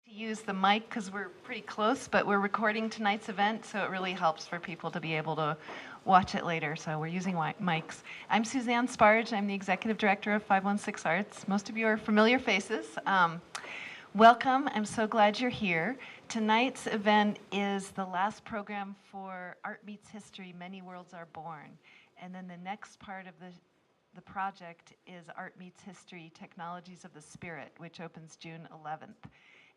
Use the mic because we're pretty close, but we're recording tonight's event, so it really helps for people to be able to watch it later. So we're using mics. I'm Suzanne Sparge. I'm the executive director of 516 Arts. Most of you are familiar faces. Welcome. I'm so glad you're here. Tonight's event is the last program for Art Meets History, Many Worlds Are Born. And then the next part of the project is Art Meets History, Technologies of the Spirit, which opens June 11th.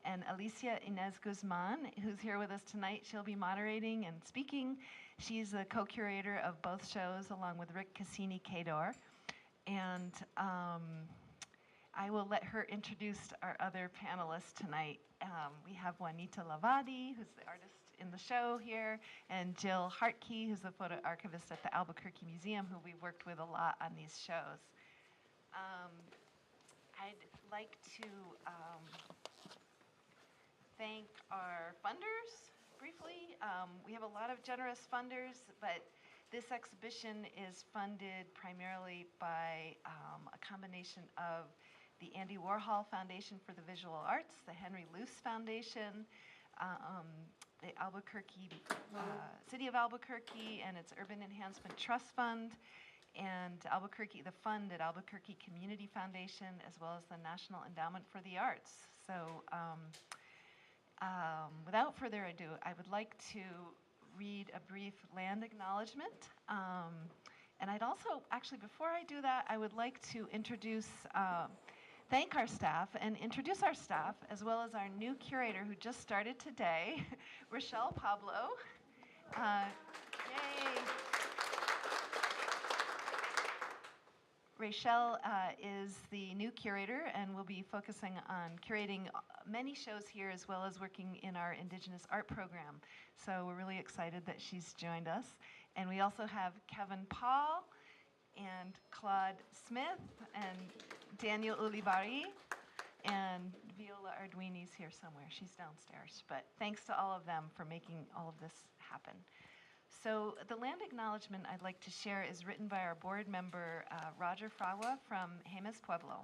And Alicia Inez Guzmán, who's here with us tonight, she'll be moderating and speaking. She's the co-curator of both shows, along with Rick Cassini-Cador. And I will let her introduce our other panelists tonight. We have Juanita Lavadi, who's the artist in the show here, and Jillian Hartke, who's the photo archivist at the Albuquerque Museum, who we worked with a lot on these shows. I'd like to thank our funders briefly. We have a lot of generous funders, but this exhibition is funded primarily by a combination of the Andy Warhol Foundation for the Visual Arts, the Henry Luce Foundation, the Albuquerque, City of Albuquerque and its Urban Enhancement Trust Fund, and Albuquerque, the fund at Albuquerque Community Foundation, as well as the National Endowment for the Arts. So without further ado, I would like to read a brief land acknowledgement. And I'd also, actually, before I do that, I would like to thank our staff and introduce our staff, as well as our new curator who just started today, Rochelle Pablo. Yay. Rachel is the new curator and will be focusing on curating many shows here, as well as working in our Indigenous art program. So we're really excited that she's joined us. And we also have Kevin Paul and Claude Smith and Daniel Ulibarri, and Viola Arduini's here somewhere. She's downstairs. But thanks to all of them for making all of this happen. So the land acknowledgement I'd like to share is written by our board member, Roger Fragua from Jemez Pueblo.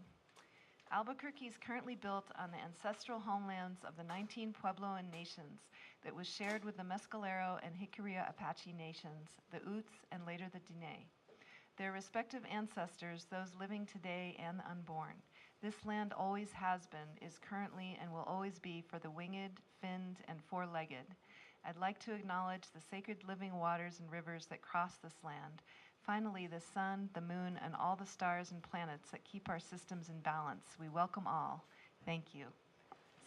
Albuquerque is currently built on the ancestral homelands of the 19 Puebloan nations that was shared with the Mescalero and Jicarilla Apache nations, the Utes, and later the Diné. Their respective ancestors, those living today and the unborn. This land always has been, is currently, and will always be for the winged, finned, and four-legged. I'd like to acknowledge the sacred living waters and rivers that cross this land. Finally, the sun, the moon, and all the stars and planets that keep our systems in balance. We welcome all. Thank you.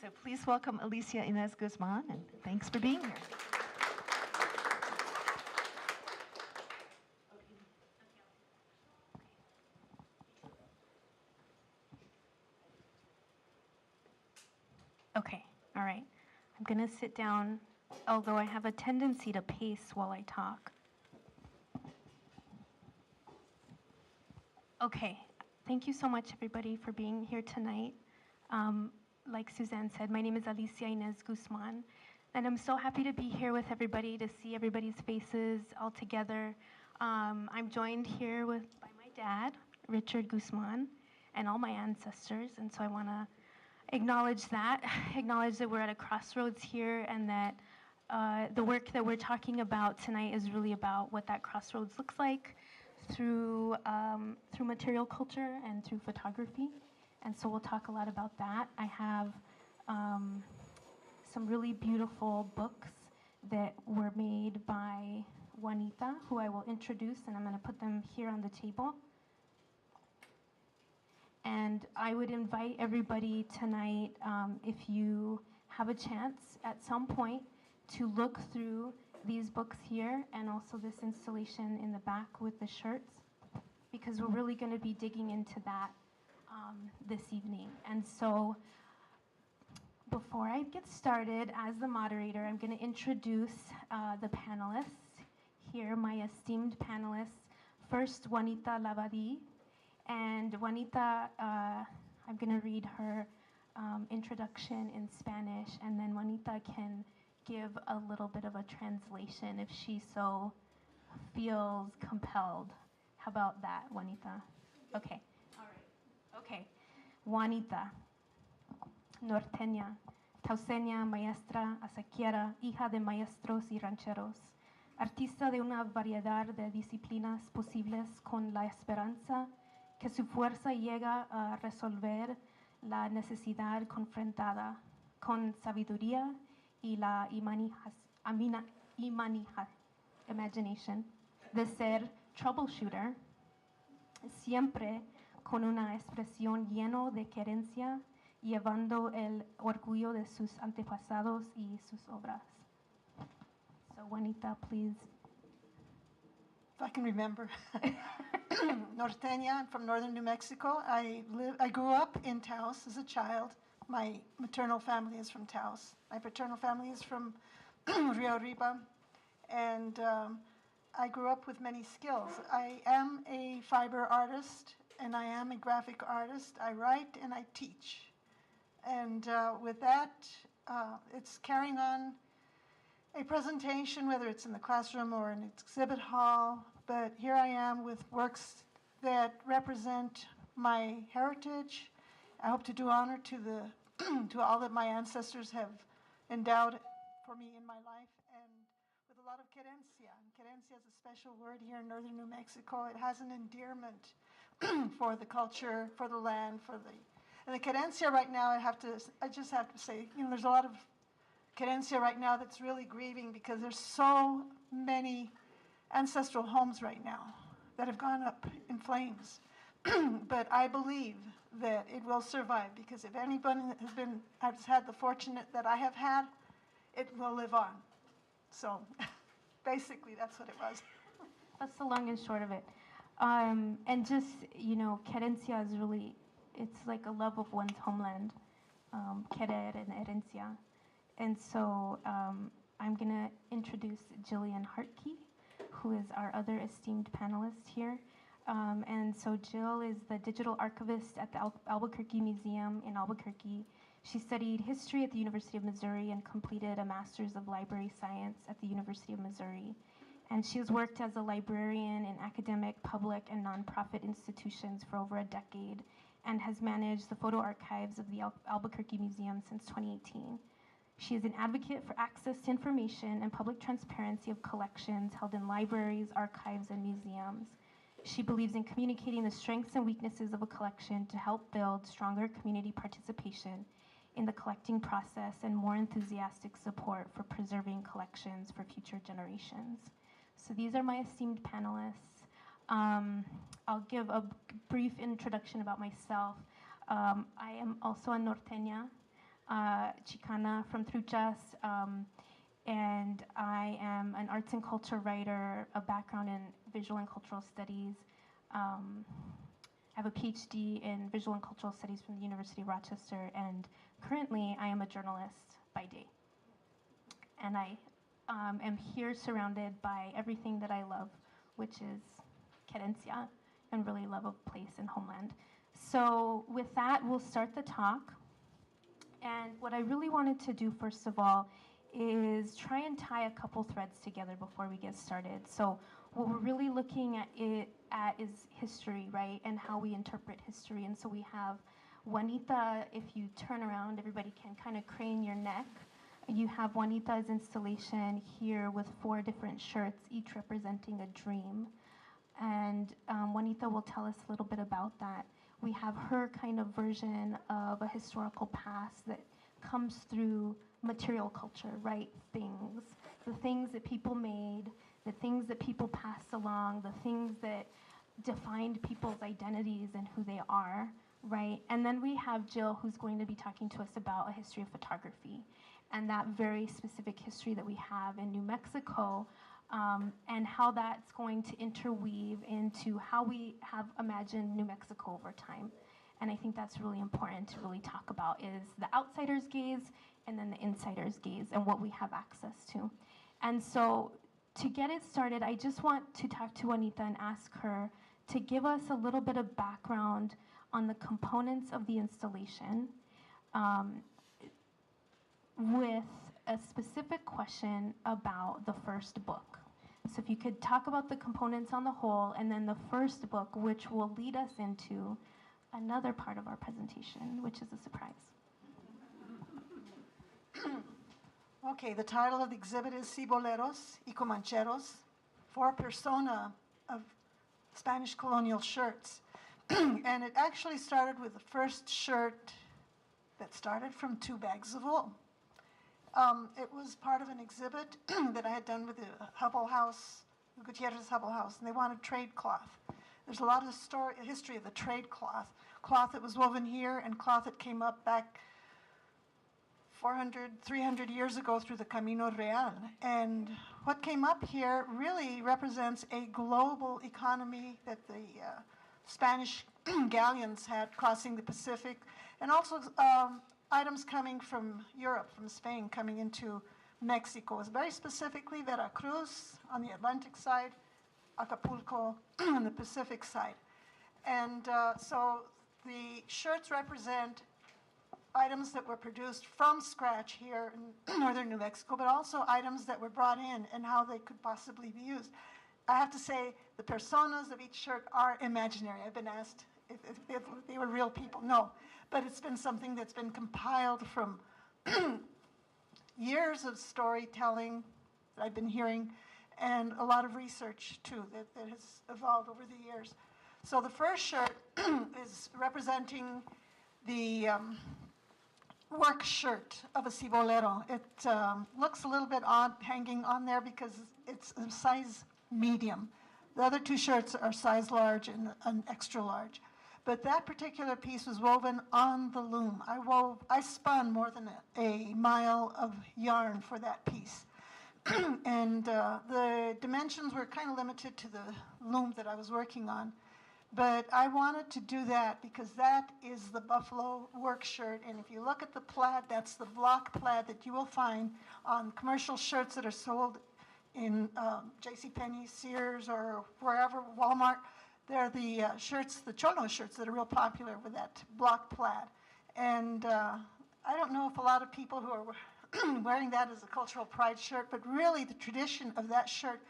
So please welcome Alicia Inez Guzmán, and thanks for being here. Okay, all right. I'm gonna sit down, although I have a tendency to pace while I talk. Okay, thank you so much, everybody, for being here tonight. Like Suzanne said, my name is Alicia Inez Guzmán, and I'm so happy to be here with everybody, to see everybody's faces all together. I'm joined here by my dad, Richard Guzmán, and all my ancestors, and so I want to acknowledge that we're at a crossroads here, and that the work that we're talking about tonight is really about what that crossroads looks like through material culture and through photography. And so we'll talk a lot about that. I have some really beautiful books that were made by Juanita, who I will introduce, and I'm going to put them here on the table. And I would invite everybody tonight, if you have a chance at some point, to look through these books here and also this installation in the back with the shirts, because we're really going to be digging into that this evening. And so before I get started, as the moderator, I'm going to introduce the panelists here, my esteemed panelists. First, Juanita Lavadi. And Juanita, I'm going to read her introduction in Spanish, and then Juanita can give a little bit of a translation if she so feels compelled. How about that, Juanita? Okay. All right. Okay. Juanita, norteña, tauseña, maestra, azaquiera, hija de maestros y rancheros, artista de una variedad de disciplinas posibles con la esperanza que su fuerza llega a resolver la necesidad confrontada con sabiduría y la imagination de ser troubleshooter, siempre con una expresión lleno de querencia, llevando el orgullo de sus antepasados y sus obras. So Juanita, please. If I can remember. Norteña, I'm from northern New Mexico. I grew up in Taos as a child. My maternal family is from Taos. My paternal family is from Rio Arriba. And I grew up with many skills. I am a fiber artist, and I am a graphic artist. I write and I teach. And with that, it's carrying on a presentation, whether it's in the classroom or an exhibit hall, but here I am with works that represent my heritage. I hope to do honor to to all that my ancestors have endowed for me in my life, and with a lot of querencia. And querencia is a special word here in northern New Mexico. It has an endearment for the culture, for the land, and the querencia right now, I just have to say, there's a lot of querencia right now that's really grieving because there's so many ancestral homes right now that have gone up in flames. But I believe that it will survive, because if anyone has had the fortunate that I have had, it will live on. So basically that's what it was. That's the long and short of it. And just, querencia is really, it's like a love of one's homeland, querer and herencia. And so I'm going to introduce Jillian Hartke, who is our other esteemed panelist here. And so Jill is the digital archivist at the Albuquerque Museum in Albuquerque. She studied history at the University of Missouri and completed a master's of library science at the University of Missouri. And she has worked as a librarian in academic, public, and nonprofit institutions for over a decade, and has managed the photo archives of the Albuquerque Museum since 2018. She is an advocate for access to information and public transparency of collections held in libraries, archives, and museums. She believes in communicating the strengths and weaknesses of a collection to help build stronger community participation in the collecting process and more enthusiastic support for preserving collections for future generations. So these are my esteemed panelists. I'll give a brief introduction about myself. I am also a norteña, Chicana from Truchas, and I am an arts and culture writer, a background in visual and cultural studies. I have a PhD in visual and cultural studies from the University of Rochester, and currently I am a journalist by day. And I am here surrounded by everything that I love, which is querencia, and really love of place and homeland. So with that, we'll start the talk. And what I really wanted to do, first of all, is try and tie a couple threads together before we get started. So what we're really looking at is history, right, and how we interpret history. And so we have Juanita. If you turn around, everybody can kind of crane your neck. You have Juanita's installation here with 4 different shirts, each representing a dream. And Juanita will tell us a little bit about that. We have her kind of version of a historical past that comes through material culture, right? The things that people made, the things that people passed along, the things that defined people's identities and who they are, right? And then we have Jill, who's going to be talking to us about a history of photography and that very specific history that we have in New Mexico, and how that's going to interweave into how we have imagined New Mexico over time. And I think that's really important to really talk about, is the outsider's gaze and then the insider's gaze and what we have access to. And so to get it started, I just want to talk to Juanita and ask her to give us a little bit of background on the components of the installation, with a specific question about the first book. So if you could talk about the components on the whole, and then the first book, which will lead us into another part of our presentation, which is a surprise. Okay, the title of the exhibit is Ciboleros Comancheros, 4 persona of Spanish colonial shirts. And it actually started with the first shirt that started from 2 bags of wool. It was part of an exhibit that I had done with the Hubble House, the Gutierrez Hubble House, and they wanted trade cloth. There's a lot of history of the trade cloth. Cloth that was woven here and cloth that came up back 400, 300 years ago through the Camino Real. And what came up here really represents a global economy that the Spanish galleons had crossing the Pacific, and also items coming from Europe, from Spain, coming into Mexico. It was very specifically Veracruz on the Atlantic side, Acapulco on the Pacific side. And so the shirts represent items that were produced from scratch here in northern New Mexico, but also items that were brought in and how they could possibly be used. I have to say, the personas of each shirt are imaginary. I've been asked if they were real people. No, but it's been something that's been compiled from years of storytelling that I've been hearing, and a lot of research, too, that has evolved over the years. So the first shirt is representing the work shirt of a cibolero. It looks a little bit odd hanging on there because it's a size medium. The other 2 shirts are size large and an extra large. But that particular piece was woven on the loom. I spun more than a mile of yarn for that piece. And the dimensions were kind of limited to the loom that I was working on. But I wanted to do that because that is the buffalo work shirt. And if you look at the plaid, that's the block plaid that you will find on commercial shirts that are sold in JCPenney, Sears, or wherever, Walmart. They're the shirts, the cholo shirts that are real popular with that block plaid. And I don't know if a lot of people who are wearing that as a cultural pride shirt, but really the tradition of that shirt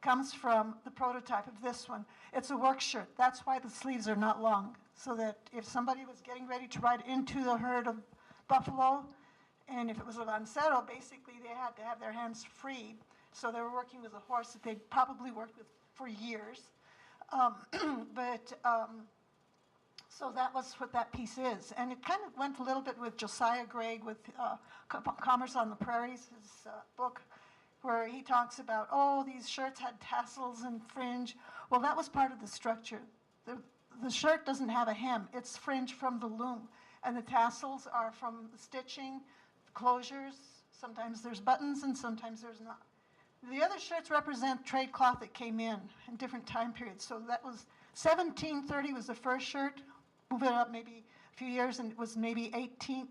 comes from the prototype of this one. It's a work shirt. That's why the sleeves are not long, so that if somebody was getting ready to ride into the herd of buffalo, and if it was a lancero, basically they had to have their hands free. So they were working with a horse that they'd probably worked with for years. So that was what that piece is. And it kind of went a little bit with Josiah Gregg with Commerce on the Prairies, his book, where he talks about, oh, these shirts had tassels and fringe. Well, that was part of the structure. The shirt doesn't have a hem. It's fringe from the loom. And the tassels are from the stitching, closures. Sometimes there's buttons and sometimes there's not. The other shirts represent trade cloth that came in different time periods. So that was 1730 was the first shirt. Move it up maybe a few years, and it was maybe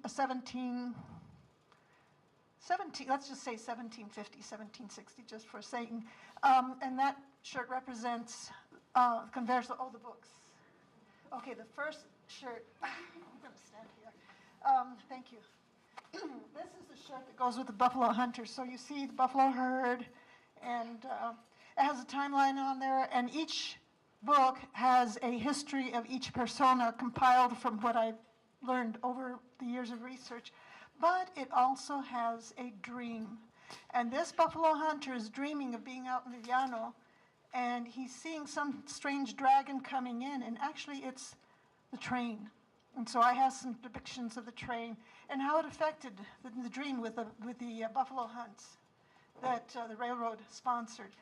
17, let's just say 1750, 1760, just for saying. And that shirt represents Converso, the books. Okay, the first shirt, I'm going to stand here. Thank you. This is the shirt that goes with the buffalo hunter. So you see the buffalo herd, and it has a timeline on there, and each book has a history of each persona compiled from what I've learned over the years of research. But it also has a dream. And this buffalo hunter is dreaming of being out in the llano, and he's seeing some strange dragon coming in, and actually it's the train. And so I have some depictions of the train and how it affected the dream with the buffalo hunts that the railroad sponsored.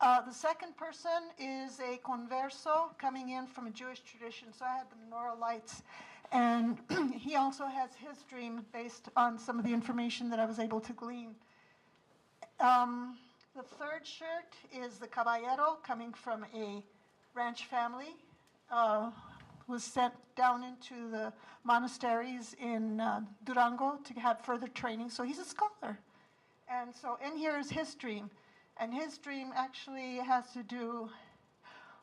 The second person is a converso coming in from a Jewish tradition. So I had the menorah lights. And he also has his dream based on some of the information that I was able to glean. The third shirt is the caballero coming from a ranch family. Was sent down into the monasteries in Durango to have further training. So he's a scholar. And so in here is his dream. And his dream actually has to do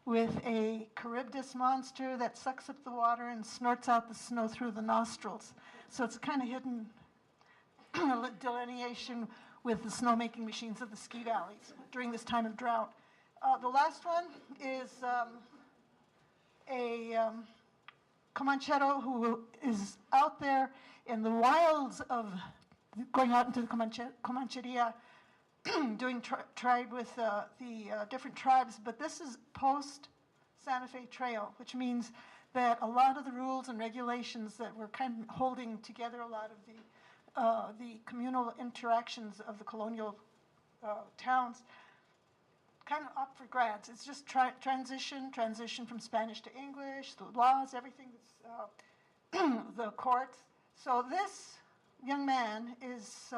with a Charybdis monster that sucks up the water and snorts out the snow through the nostrils. So it's a kind of hidden delineation with the snowmaking machines of the ski valleys during this time of drought. The last one is a Comanchero who is out there in the wilds of going out into the Comancheria, doing trade with the different tribes. But this is post-Santa Fe Trail, which means that a lot of the rules and regulations that were kind of holding together a lot of the communal interactions of the colonial towns kind of up for grabs. It's just transition from Spanish to English, the laws, everything that's the courts. So this young man is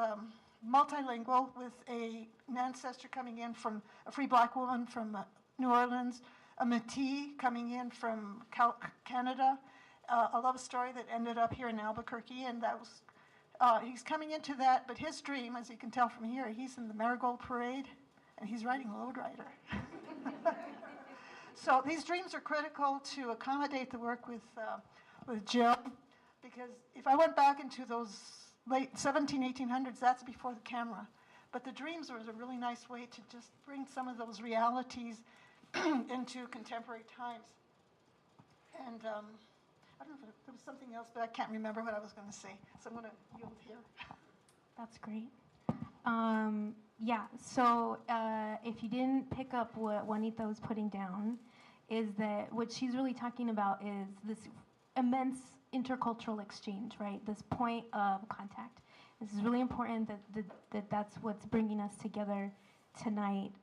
multilingual with an ancestor coming in from a free black woman from New Orleans, a Métis coming in from Canada, a love story that ended up here in Albuquerque, and that was, he's coming into that, but his dream, as you can tell from here, he's in the Marigold Parade, and he's riding Lowrider. So these dreams are critical to accommodate the work with Jill, because if I went back into those late 1800s, that's before the camera. But the dreams was a really nice way to just bring some of those realities into contemporary times. And I don't know if there was something else, but I can't remember what I was going to say. So I'm going to yield here. That's great. Yeah, so if you didn't pick up what Juanita was putting down, is that what she's really talking about is this immense intercultural exchange, right? This point of contact. This is really important that's what's bringing us together tonight.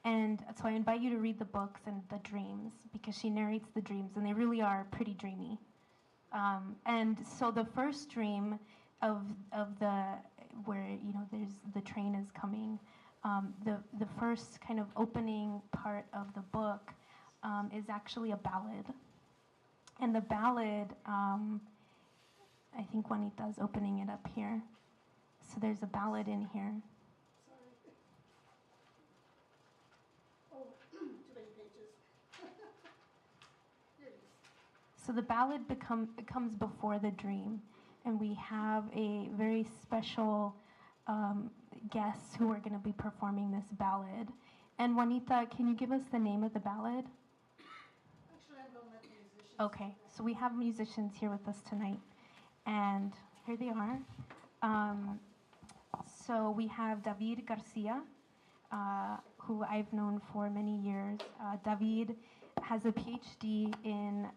And so I invite you to read the books and the dreams, because she narrates the dreams, and they really are pretty dreamy. And so the first dream of the, where, you know, there's the train is coming, the first kind of opening part of the book is actually a ballad. And the ballad, I think Juanita's opening it up here. So there's a ballad in here. So the ballad comes before the dream, and we have a very special guests who are going to be performing this ballad. And Juanita, can you give us the name of the ballad? Actually, I will let the musicians. Okay, so we have musicians here with us tonight, and here they are. So we have David Garcia, who I've known for many years. David has a PhD in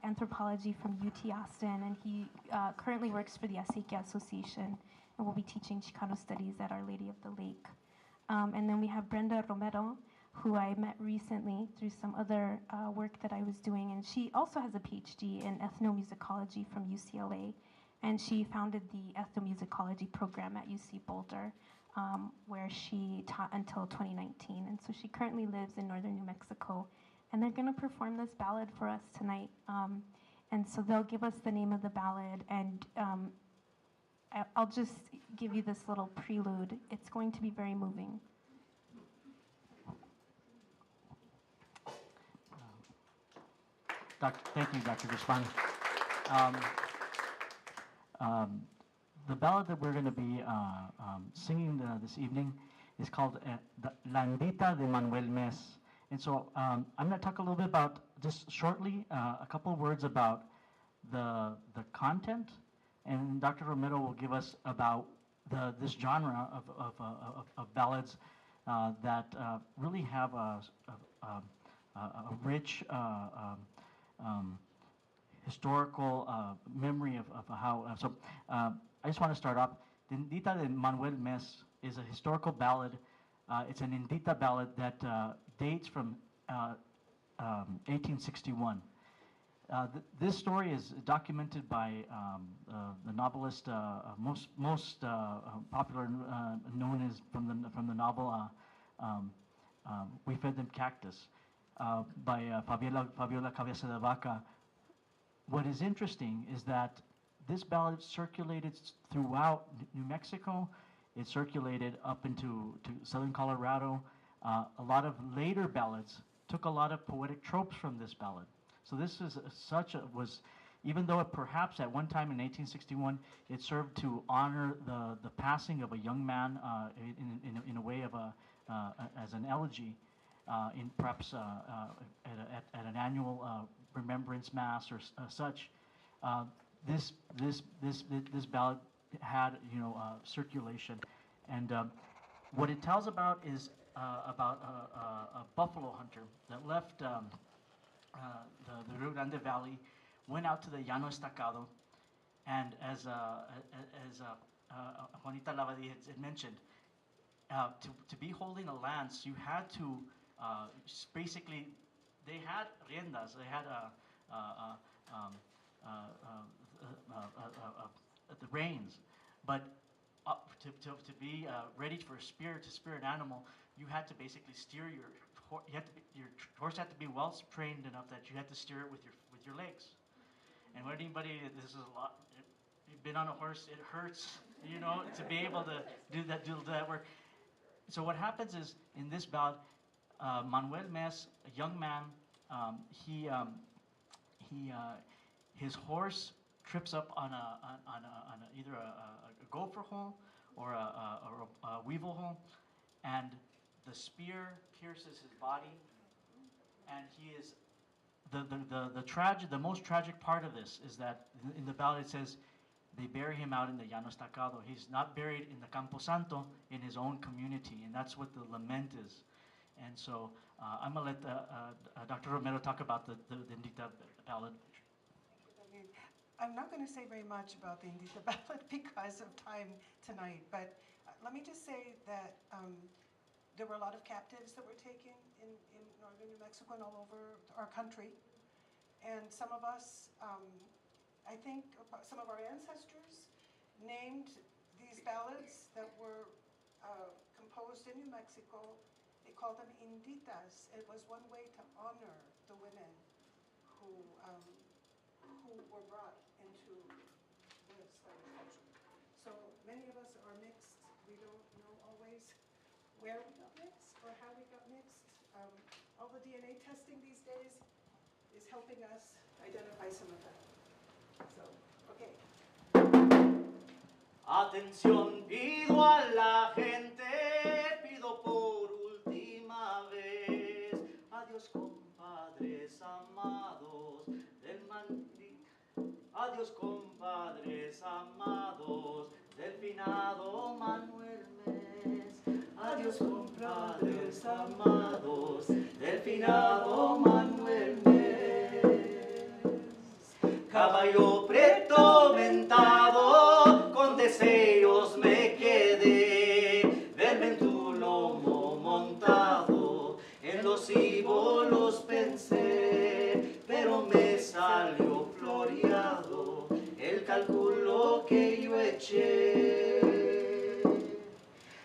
anthropology from UT Austin, and he currently works for the Acequia Association and will be teaching Chicano studies at Our Lady of the Lake. And then we have Brenda Romero, who I met recently through some other work that I was doing, and she also has a PhD in ethnomusicology from UCLA, and she founded the ethnomusicology program at UC Boulder, where she taught until 2019, and so she currently lives in northern New Mexico. And they're going to perform this ballad for us tonight. And so they'll give us the name of the ballad, and I'll just give you this little prelude. It's going to be very moving. Thank you, Dr. Guzmán. The ballad that we're going to be singing this evening is called Landita De Manuel. And so I'm going to talk a little bit about, just shortly, a couple of words about the content, and Dr. Romero will give us about this genre of ballads that really have a rich historical memory of how. So I just want to start off. Landita De Manuel is a historical ballad. It's an Indita ballad that dates from 1861. This story is documented by the novelist, most popular, known as from the novel We Fed Them Cactus, by Fabiola Cabeza de Vaca. What is interesting is that this ballad circulated throughout New Mexico. It circulated up into southern Colorado. A lot of later ballads took a lot of poetic tropes from this ballad. So this is even though it perhaps at one time in 1861 it served to honor the passing of a young man in a way of as an elegy, in perhaps at an annual remembrance mass or such. This ballad had circulation, and what it tells about is about a buffalo hunter that left the Rio Grande Valley, went out to the Llano Estacado, and as Juanita Lavadi had mentioned, to be holding a lance, you had to basically, they had riendas, they had the reins, but to be ready for a spear, to spear an animal, you had to basically steer your horse had to be well trained enough that you had to steer it with your legs. And when anybody, this is a lot, you've been on a horse, it hurts, to be able to do that work. So what happens is, in this bout, Manuel Mes, a young man, his horse trips up on either a gopher hole or a weevil hole, and the spear pierces his body, and he is the most tragic part of this is that in the ballad it says they bury him out in the Llano Estacado. He's not buried in the Campo Santo in his own community, and that's what the lament is. And so I'm gonna let Dr. Romero talk about the Indita ballad. I'm not going to say very much about the Indita ballad because of time tonight, but let me just say that there were a lot of captives that were taken in northern New Mexico and all over our country. And some of us, I think some of our ancestors named these ballads that were composed in New Mexico, they called them inditas. It was one way to honor the women who were brought into the Spanish culture. So many of us are mixed. We don't know always where we got mixed or how we got mixed. All the DNA testing these days is helping us identify some of that. So, okay. Atención, pido a la gente, pido por última vez. Adiós, compadres amados del Adiós, compadres amados del finado Manuel Mes. Adiós, compadres amados del finado Manuel Mes. Caballo preto mentado, con deseos me quedé, verme en tu lomo montado, en los Ciboleros pensé, pero me salió floreado el cálculo que yo eché.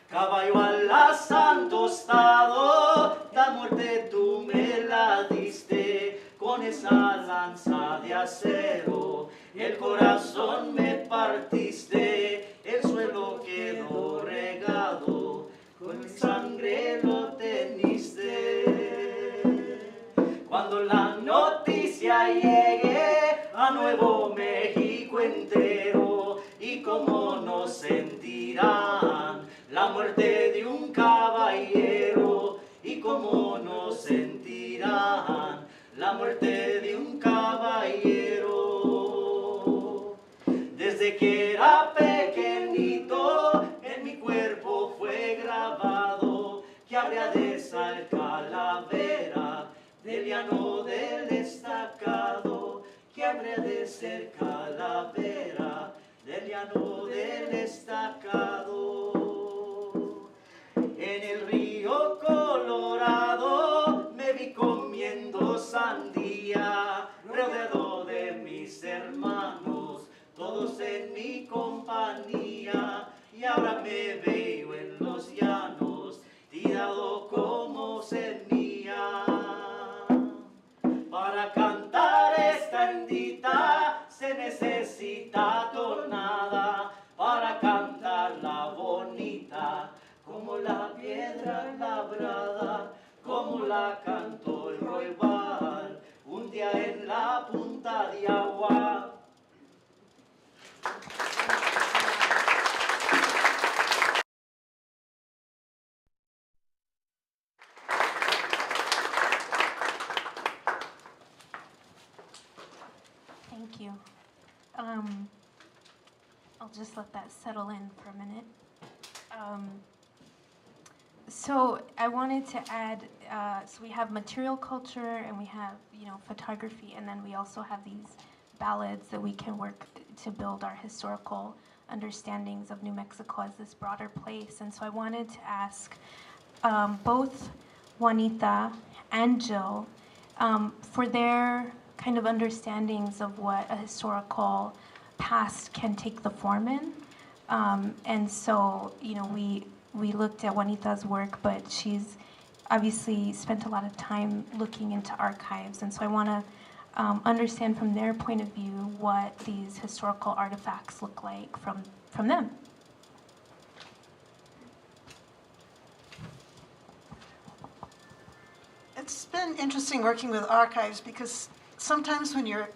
Caballo alazán tostado, la muerte tú me la diste, con esa lanza de acero, el corazón me partiste, el suelo quedó regado, con sangre lo teniste. Cuando la noticia llegue a Nuevo México entero, y cómo nos sentirán la muerte de un caballero, y cómo nos sentirán la muerte de un caballero. Desde que era pequeñito en mi cuerpo fue grabado que habría de ser calavera del llano del estacado, que habría de ser calavera del llano del estacado. En el río Colorado me vi comiendo sandía, rodeado de mis hermanos, todos en mi compañía, y ahora me veo en los llanos, tirado como semilla. Para cantar esta indita se necesita tonada, para cantarla bonita, como la piedra labrada, como la cantó el roibal, un día en la punta de agua. Thank you. I'll just let that settle in for a minute. So I wanted to add, so we have material culture and we have, photography, and then we also have these ballads that we can work to build our historical understandings of New Mexico as this broader place. And so I wanted to ask both Juanita and Jill for their kind of understandings of what a historical past can take the form in. And so, we looked at Juanita's work, but she's obviously spent a lot of time looking into archives. And so I want to understand from their point of view what these historical artifacts look like from them. It's been interesting working with archives because sometimes when you're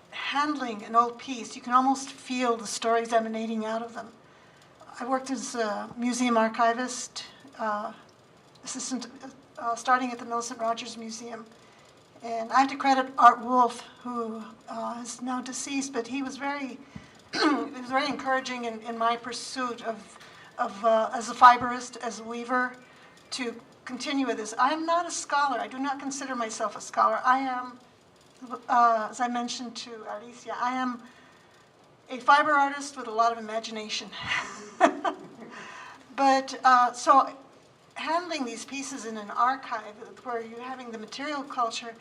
handling an old piece, you can almost feel the stories emanating out of them. I worked as a museum archivist, assistant, starting at the Millicent Rogers Museum. And I have to credit Art Wolf, who is now deceased, but he was very, he was very encouraging in my pursuit of as a fiberist, as a weaver, to continue with this. I am not a scholar. I do not consider myself a scholar. I am, as I mentioned to Alicia, I am a fiber artist with a lot of imagination. But so handling these pieces in an archive where you're having the material culture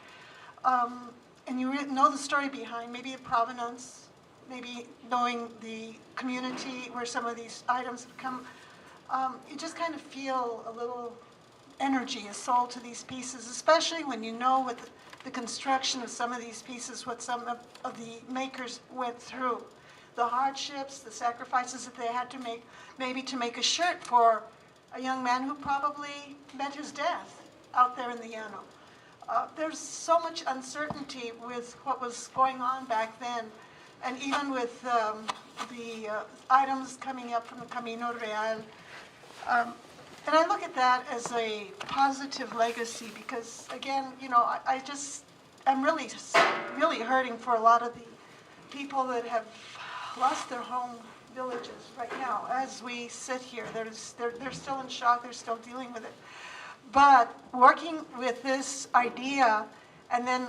and you know the story behind, maybe a provenance, maybe knowing the community where some of these items have come, you just kind of feel a little energy, a soul to these pieces, especially when you know with the construction of some of these pieces what some of the makers went through. The hardships, the sacrifices that they had to make, maybe to make a shirt for a young man who probably met his death out there in the Llano. There's so much uncertainty with what was going on back then, and even with the items coming up from the Camino Real. And I look at that as a positive legacy because, again, I'm really, really hurting for a lot of the people that have lost their home villages right now. As we sit here, they're still in shock, they're still dealing with it. But working with this idea and then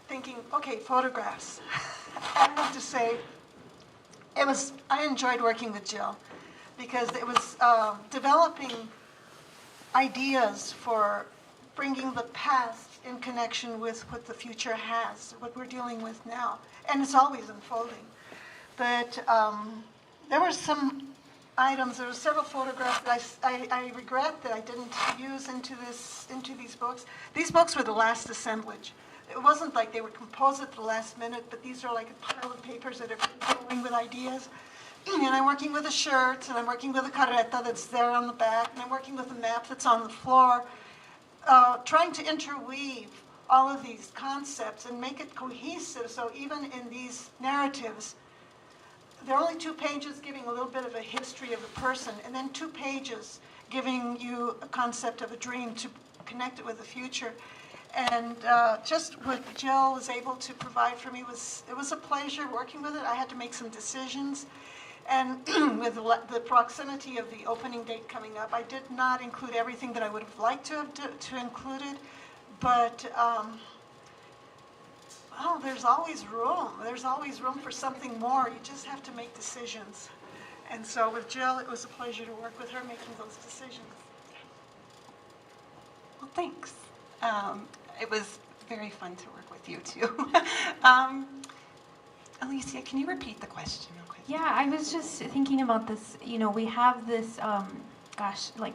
thinking, okay, photographs. I have to say, I enjoyed working with Jill because it was developing ideas for bringing the past in connection with what the future has, what we're dealing with now. And it's always unfolding. But there were some items, there were several photographs that I regret that I didn't use into these books. These books were the last assemblage. It wasn't like they were composed at the last minute, but these are like a pile of papers that are going with ideas. And I'm working with a shirt, and I'm working with a carreta that's there on the back, and I'm working with a map that's on the floor, trying to interweave all of these concepts and make it cohesive, so even in these narratives, there are only 2 pages giving a little bit of a history of the person, and then 2 pages giving you a concept of a dream to connect it with the future. And just what Jill was able to provide for me it was a pleasure working with it. I had to make some decisions. And with the proximity of the opening date coming up, I did not include everything that I would have liked to have included, but there's always room. There's always room for something more. You just have to make decisions. And so with Jill, it was a pleasure to work with her making those decisions. Well, thanks. It was very fun to work with you, too. Alicia, can you repeat the question real quick? Yeah, I was just thinking about this. We have this,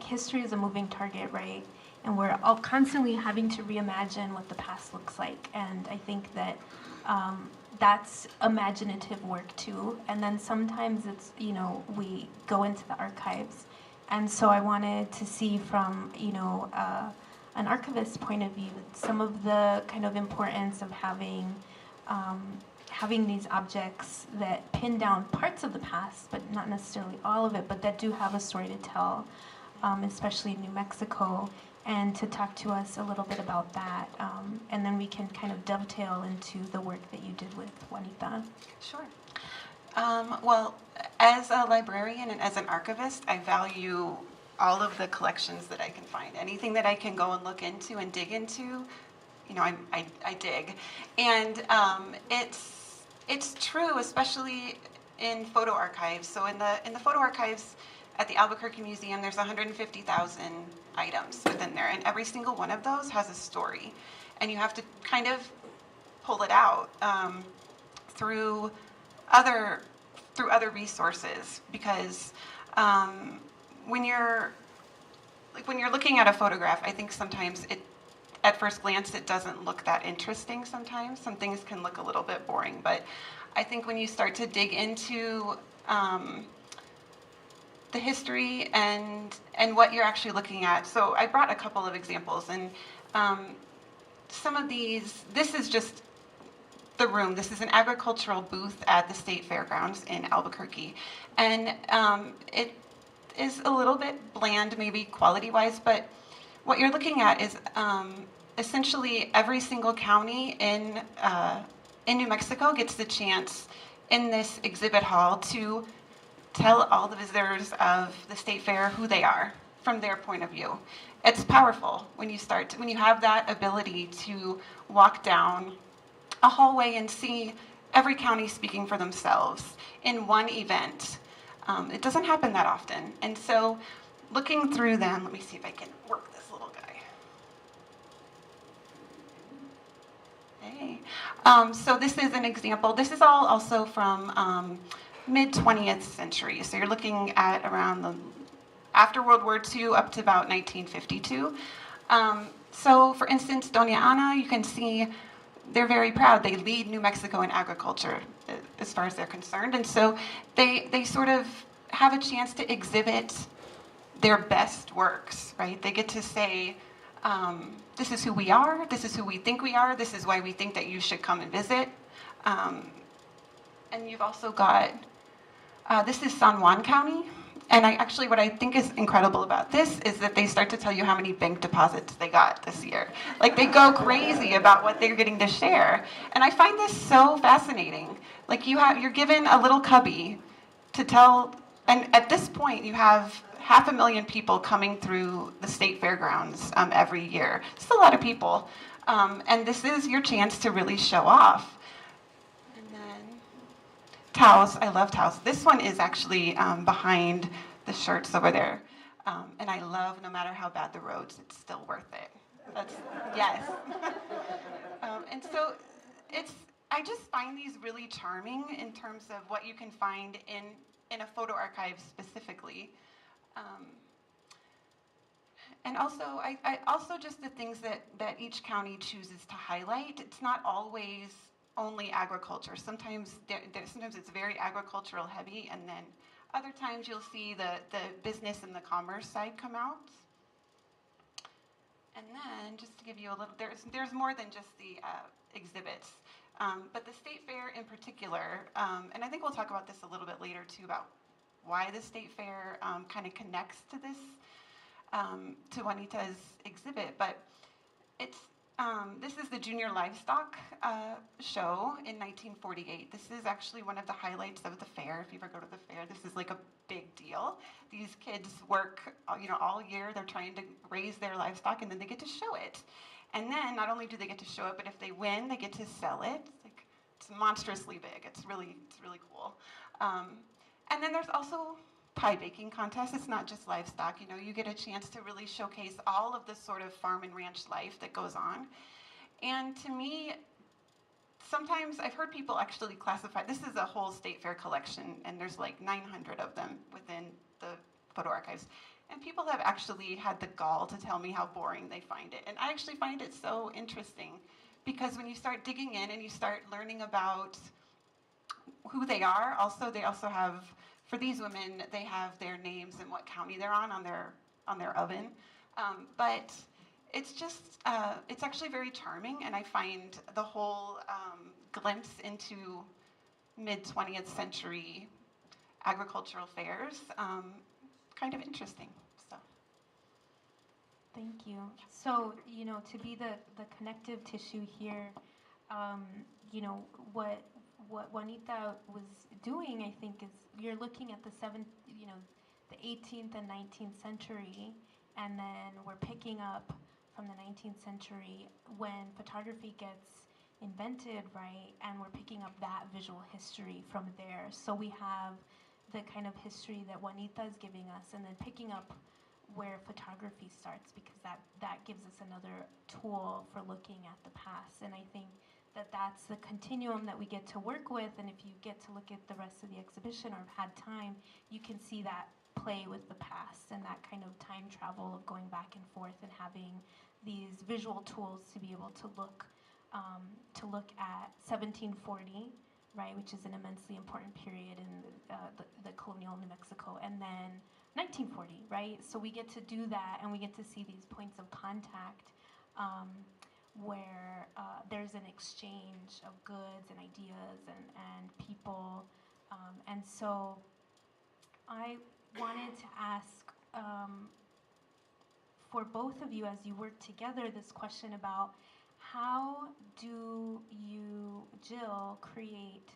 history is a moving target, right? And we're all constantly having to reimagine what the past looks like. And I think that that's imaginative work too. And then sometimes it's, we go into the archives. And so I wanted to see from, an archivist's point of view, some of the kind of importance of having these objects that pin down parts of the past, but not necessarily all of it, but that do have a story to tell, especially in New Mexico, and to talk to us a little bit about that. And then we can kind of dovetail into the work that you did with Juanita. Sure. Well, as a librarian and as an archivist, I value all of the collections that I can find. Anything that I can go and look into and dig into, you know, I dig. And it's true, especially in photo archives. So in the photo archives at the Albuquerque Museum, there's 150,000 items within there, and every single one of those has a story. And you have to kind of pull it out through other resources, because when you're looking at a photograph, I think sometimes at first glance it doesn't look that interesting. Sometimes some things can look a little bit boring, but I think when you start to dig into the history and what you're actually looking at. So I brought a couple of examples, and some of these, this is just the room. This is an agricultural booth at the State Fairgrounds in Albuquerque. And it is a little bit bland, maybe quality-wise, but what you're looking at is essentially every single county in New Mexico gets the chance in this exhibit hall to tell all the visitors of the State Fair who they are from their point of view. It's powerful when you have that ability to walk down a hallway and see every county speaking for themselves in one event. It doesn't happen that often. And so looking through them, let me see if I can work this little guy. Hey. So this is an example. This is all also from mid-20th century. So you're looking at around after World War II up to about 1952. So for instance, Doña Ana, you can see they're very proud. They lead New Mexico in agriculture as far as they're concerned. And so they sort of have a chance to exhibit their best works, right? They get to say, this is who we are, this is who we think we are, this is why we think that you should come and visit. And you've also got, this is San Juan County. And what I think is incredible about this is that they start to tell you how many bank deposits they got this year. Like, they go crazy about what they're getting to share. And I find this so fascinating. Like, you're given a little cubby to tell, and at this point you have 500,000 people coming through the State Fairgrounds every year. It's a lot of people. And this is your chance to really show off. Taos, I love Taos. This one is actually behind the shirts over there. And I love, no matter how bad the roads, it's still worth it. Yes. And so I just find these really charming in terms of what you can find in a photo archive specifically. And also, I also just the things that each county chooses to highlight. It's not always only agriculture. Sometimes it's very agricultural heavy, and then other times you'll see the business and the commerce side come out. And then, just to give you a little, there's more than just the exhibits, but the State Fair in particular, and I think we'll talk about this a little bit later too, about why the State Fair kind of connects to this, to Juanita's exhibit, but this is the Junior Livestock show in 1948. This is actually one of the highlights of the fair. If you ever go to the fair, this is like a big deal. These kids work, all year. They're trying to raise their livestock, and then they get to show it. And then not only do they get to show it, but if they win, they get to sell it. It's monstrously big. It's really cool. And then there's also pie baking contests. It's not just livestock. You get a chance to really showcase all of the sort of farm and ranch life that goes on. And to me, sometimes I've heard people actually classify, this is a whole State Fair collection, and there's like 900 of them within the photo archives. And people have actually had the gall to tell me how boring they find it. And I actually find it so interesting, because when you start digging in and you start learning about who they are, they also have, for these women, they have their names and what county they're on their oven. But it's just, it's actually very charming, and I find the whole glimpse into mid-20th century agricultural fairs kind of interesting. So. Thank you. So, to be the connective tissue here, what Juanita was doing, I think, is you're looking at the 18th and 19th century, and then we're picking up from the 19th century when photography gets invented, right? And we're picking up that visual history from there. So we have the kind of history that Juanita is giving us, and then picking up where photography starts, because that gives us another tool for looking at the past. And I think that that's the continuum that we get to work with, and if you get to look at the rest of the exhibition or have had time, you can see that play with the past and that kind of time travel of going back and forth and having these visual tools to be able to look at 1740, right, which is an immensely important period in the colonial New Mexico, and then 1940, right? So we get to do that, and we get to see these points of contact where there's an exchange of goods and ideas and people. And so I wanted to ask for both of you, as you work together, this question about how do you, Jill, create,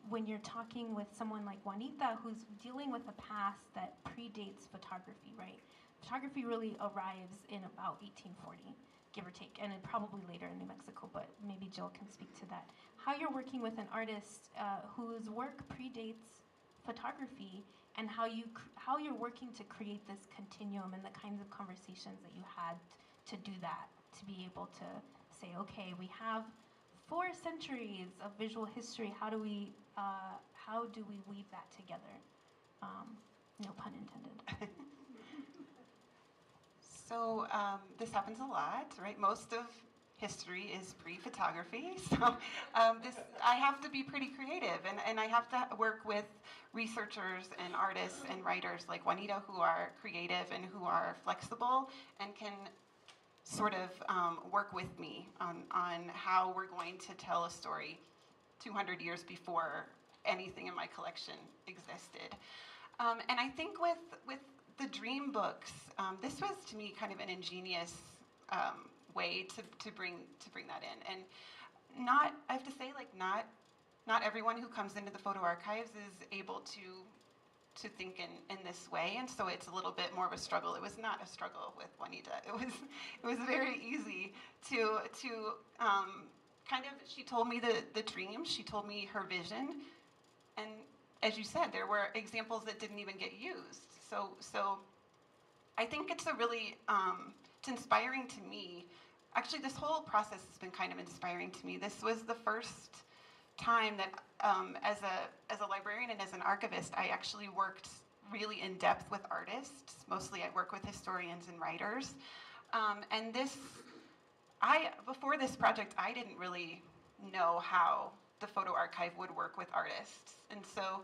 when you're talking with someone like Juanita, who's dealing with a past that predates photography, right? Photography really arrives in about 1840, give or take, and probably later in New Mexico, but maybe Jill can speak to that. How you're working with an artist whose work predates photography, and how you're working to create this continuum and the kinds of conversations that you had to do that, to be able to say, okay, we have 4 centuries of visual history. How do we weave that together? No pun intended. So this happens a lot, right? Most of history is pre-photography, so I have to be pretty creative, and I have to work with researchers and artists and writers like Juanita, who are creative and who are flexible and can sort of work with me on how we're going to tell a story 200 years before anything in my collection existed. And I think with the dream books, this was to me kind of an ingenious way to bring that in. And I have to say, like, not everyone who comes into the photo archives is able to think in this way, and so it's a little bit more of a struggle. It was not a struggle with Juanita. It was very easy to kind of, she told me the dream, she told me her vision, and as you said, there were examples that didn't even get used. So I think it's a really, it's inspiring to me. Actually, this whole process has been kind of inspiring to me. This was the first time that as a librarian and as an archivist, I actually worked really in depth with artists. Mostly I work with historians and writers. And before this project, I didn't really know how the photo archive would work with artists. And so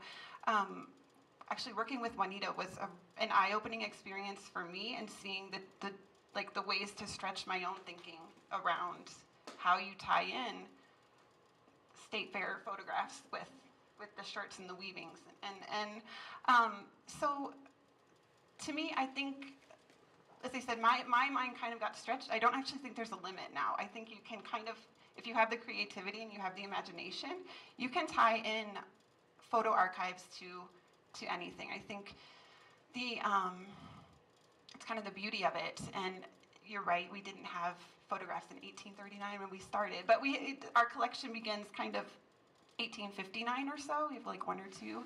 actually working with Juanita was an eye-opening experience for me, and seeing the ways to stretch my own thinking around how you tie in state fair photographs with the shirts and the weavings. And so to me, I think, as I said, my mind kind of got stretched. I don't actually think there's a limit now. I think you can kind of, if you have the creativity and you have the imagination, you can tie in photo archives to anything. I think it's kind of the beauty of it. And you're right, we didn't have photographs in 1839 when we started, but our collection begins kind of 1859 or so. We have like 1 or 2.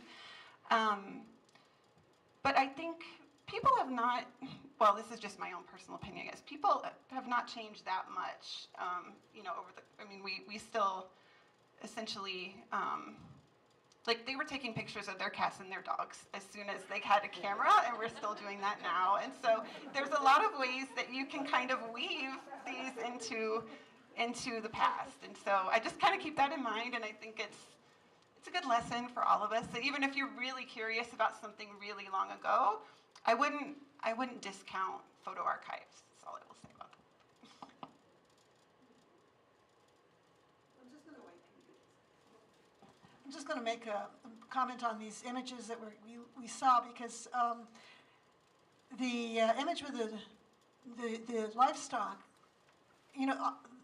But I think people have not, well, this is just my own personal opinion, I guess. People have not changed that much, we still essentially, like, they were taking pictures of their cats and their dogs as soon as they had a camera, and we're still doing that now. And so there's a lot of ways that you can kind of weave these into the past. And so I just kind of keep that in mind, and I think it's a good lesson for all of us, that even if you're really curious about something really long ago, I wouldn't discount photo archives. That's all I will say about that. I'm just going to make a comment on these images that we saw, because the image with the livestock,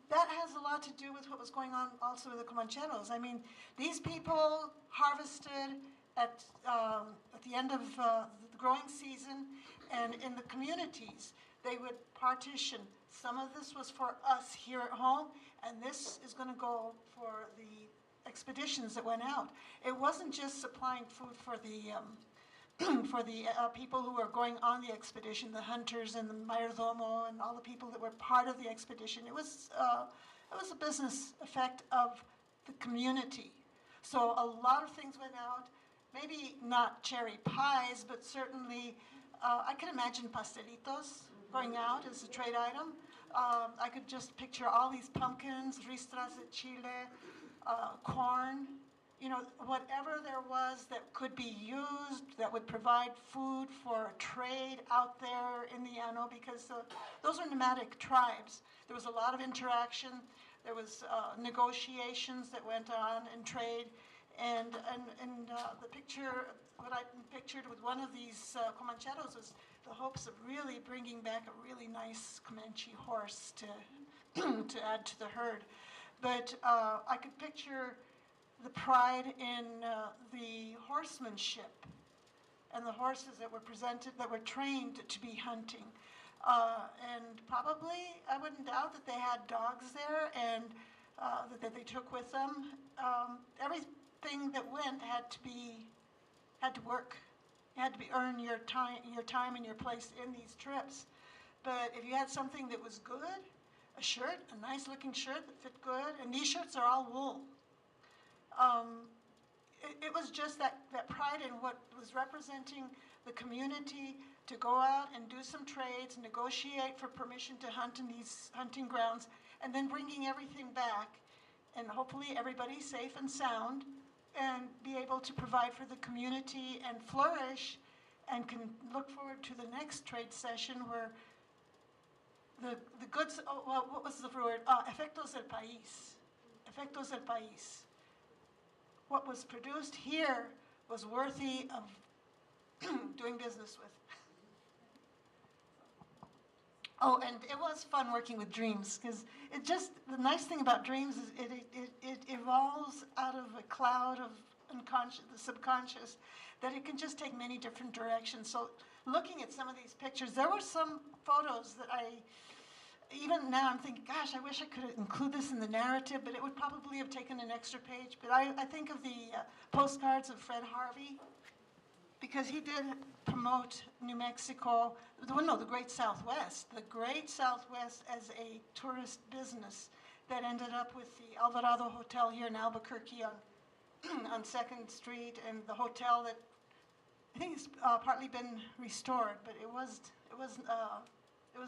that has a lot to do with what was going on also with the Comancheros. I mean, these people harvested at the end of the growing season, and in the communities, they would partition. Some of this was for us here at home, and this is going to go for the expeditions that went out. It wasn't just supplying food for the for the people who were going on the expedition, the hunters and the mayordomo and all the people that were part of the expedition. It was a business effect of the community. So a lot of things went out, maybe not cherry pies, but certainly I can imagine pastelitos going out as a trade item. I could just picture all these pumpkins, ristras de chile, corn, you know, whatever there was that could be used, that would provide food for trade out there in the Llano, because those are nomadic tribes. There was a lot of interaction. There was negotiations that went on in trade. And the picture, what I pictured with one of these Comancheros was the hopes of really bringing back a really nice Comanche horse to, to add to the herd. But I could picture the pride in the horsemanship and the horses that were presented, that were trained to be hunting. And probably, I wouldn't doubt that they had dogs there and that they took with them. Everything that went had to work. You had to earn your time and your place in these trips. But if you had something that was good, a shirt, a nice looking shirt that fit good, and these shirts are all wool. It was just that pride in what was representing the community to go out and do some trades, negotiate for permission to hunt in these hunting grounds, and then bringing everything back, and hopefully everybody safe and sound, and be able to provide for the community and flourish, and can look forward to the next trade session where the goods, what was the word? Efectos del país. Efectos del país. What was produced here was worthy of doing business with. Oh, and it was fun working with dreams, because it just, the nice thing about dreams is it evolves out of a cloud of unconscious, the subconscious, that it can just take many different directions. So looking at some of these pictures, there were some photos that even now I'm thinking, gosh, I wish I could include this in the narrative, but it would probably have taken an extra page. But I think of the postcards of Fred Harvey, because he did promote New Mexico, the Great Southwest. The Great Southwest as a tourist business that ended up with the Alvarado Hotel here in Albuquerque on 2nd Street, and the hotel that I think has partly been restored, but it was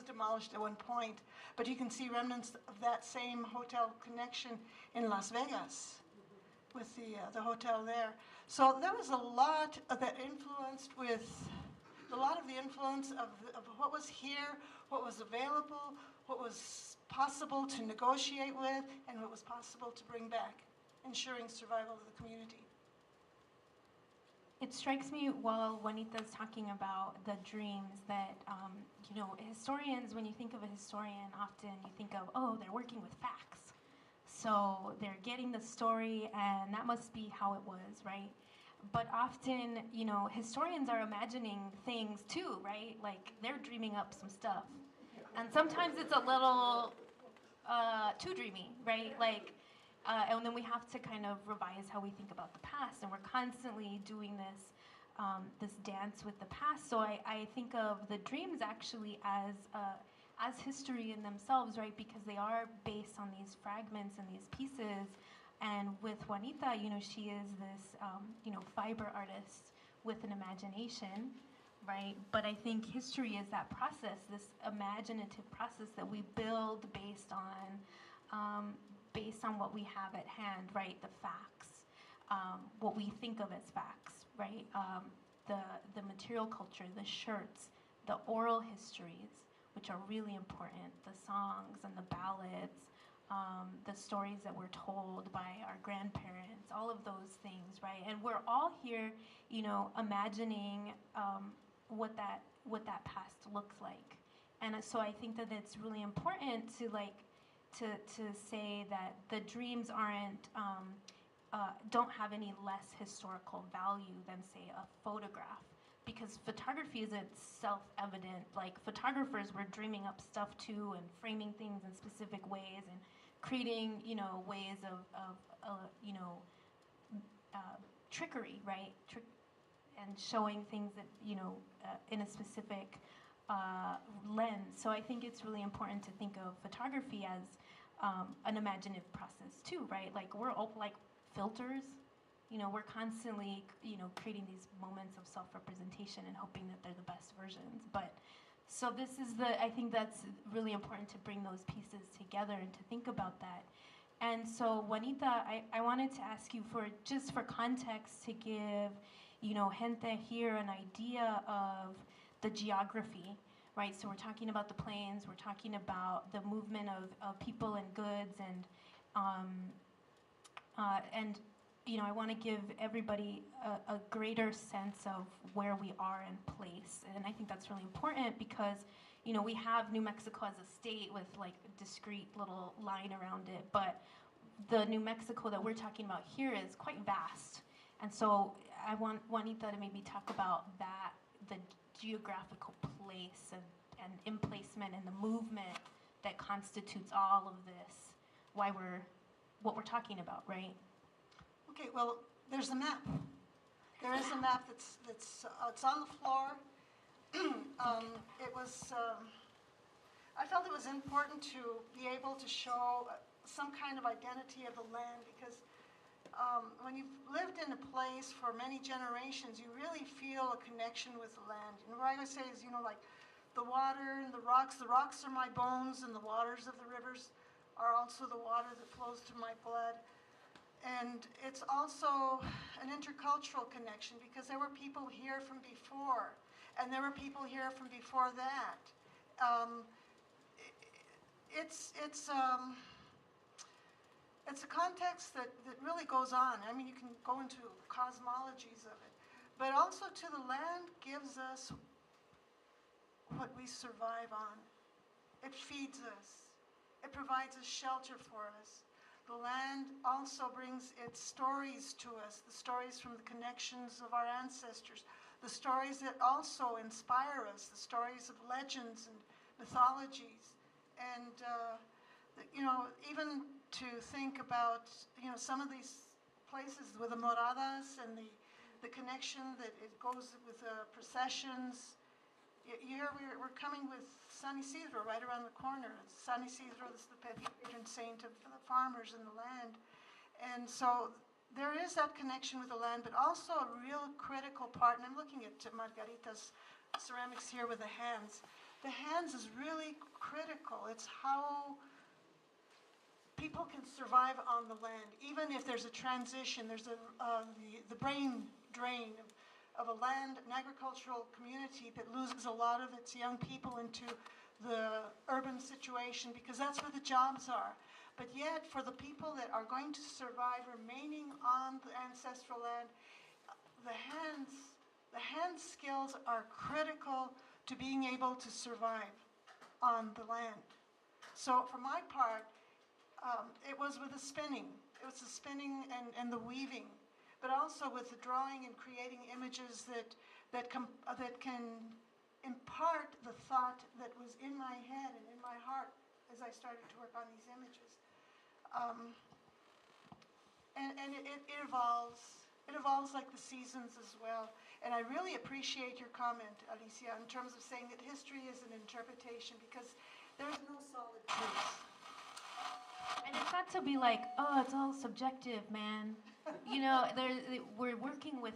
demolished at one point. But you can see remnants of that same hotel connection in Las Vegas with the hotel there. So there was a lot that influenced with a lot of the influence of what was here, what was available, what was possible to negotiate with, and what was possible to bring back, ensuring survival of the community. It strikes me while Juanita's talking about the dreams that, historians, when you think of a historian, often you think of, oh, they're working with facts. So they're getting the story, and that must be how it was, right? But often, historians are imagining things too, right? Like, they're dreaming up some stuff. And sometimes it's a little too dreamy, right? Like, and then we have to kind of revise how we think about the past, and we're constantly doing this dance with the past. So I think of the dreams actually as history in themselves, right? Because they are based on these fragments and these pieces. And with Juanita, she is this fiber artist with an imagination, right? But I think history is that process, this imaginative process that we build based on what we have at hand, right? The facts, what we think of as facts, right? The material culture, the shirts, the oral histories, which are really important, the songs and the ballads, the stories that were told by our grandparents, all of those things, right? And we're all here, imagining what that past looks like. And so I think that it's really important to to say that the dreams don't have any less historical value than, say, a photograph. Because photography isn't self-evident. Like, photographers were dreaming up stuff too, and framing things in specific ways, and creating, ways of trickery, right? And showing things that, in a specific lens. So I think it's really important to think of photography as an imaginative process too, right? Like, we're all like filters. We're constantly, creating these moments of self-representation and hoping that they're the best versions. But so I think that's really important to bring those pieces together and to think about that. And so, Juanita, I wanted to ask you just for context to give, gente here an idea of the geography, right? So we're talking about the plains, we're talking about the movement of people and goods, and I want to give everybody a greater sense of where we are in place. And I think that's really important because, we have New Mexico as a state with like a discrete little line around it, but the New Mexico that we're talking about here is quite vast. And so I want Juanita to maybe talk about that, the geographical place and emplacement and the movement that constitutes all of this, what we're talking about, right? Okay, well, there's a map. There is a map that's it's on the floor. I felt it was important to be able to show some kind of identity of the land, because when you've lived in a place for many generations, you really feel a connection with the land. And what I always say is, like the water and the rocks are my bones, and the waters of the rivers are also the water that flows through my blood. And it's also an intercultural connection, because there were people here from before, and there were people here from before that. It's a context that really goes on. I mean, you can go into cosmologies of it, but also to the land gives us what we survive on. It feeds us. It provides a shelter for us. The land also brings its stories to us, the stories from the connections of our ancestors, the stories that also inspire us, the stories of legends and mythologies. And, even to think about, some of these places with the moradas and the connection that it goes with processions. Here we're coming with San Isidro right around the corner. San Isidro is the patron saint of the farmers and the land. And so there is that connection with the land, but also a real critical part, and I'm looking at Margarita's ceramics here with the hands. The hands is really critical. It's how people can survive on the land, even if there's a transition. There's the brain drain of an agricultural community that loses a lot of its young people into the urban situation, because that's where the jobs are. But yet, for the people that are going to survive remaining on the ancestral land, the hand skills are critical to being able to survive on the land. So for my part, it was with the spinning. It was the spinning and the weaving, but also with the drawing and creating images that can impart the thought that was in my head and in my heart as I started to work on these images. And it evolves. It evolves like the seasons as well. And I really appreciate your comment, Alicia, in terms of saying that history is an interpretation, because there's no solid truth. And it's not to be like, oh, it's all subjective, man. We are working with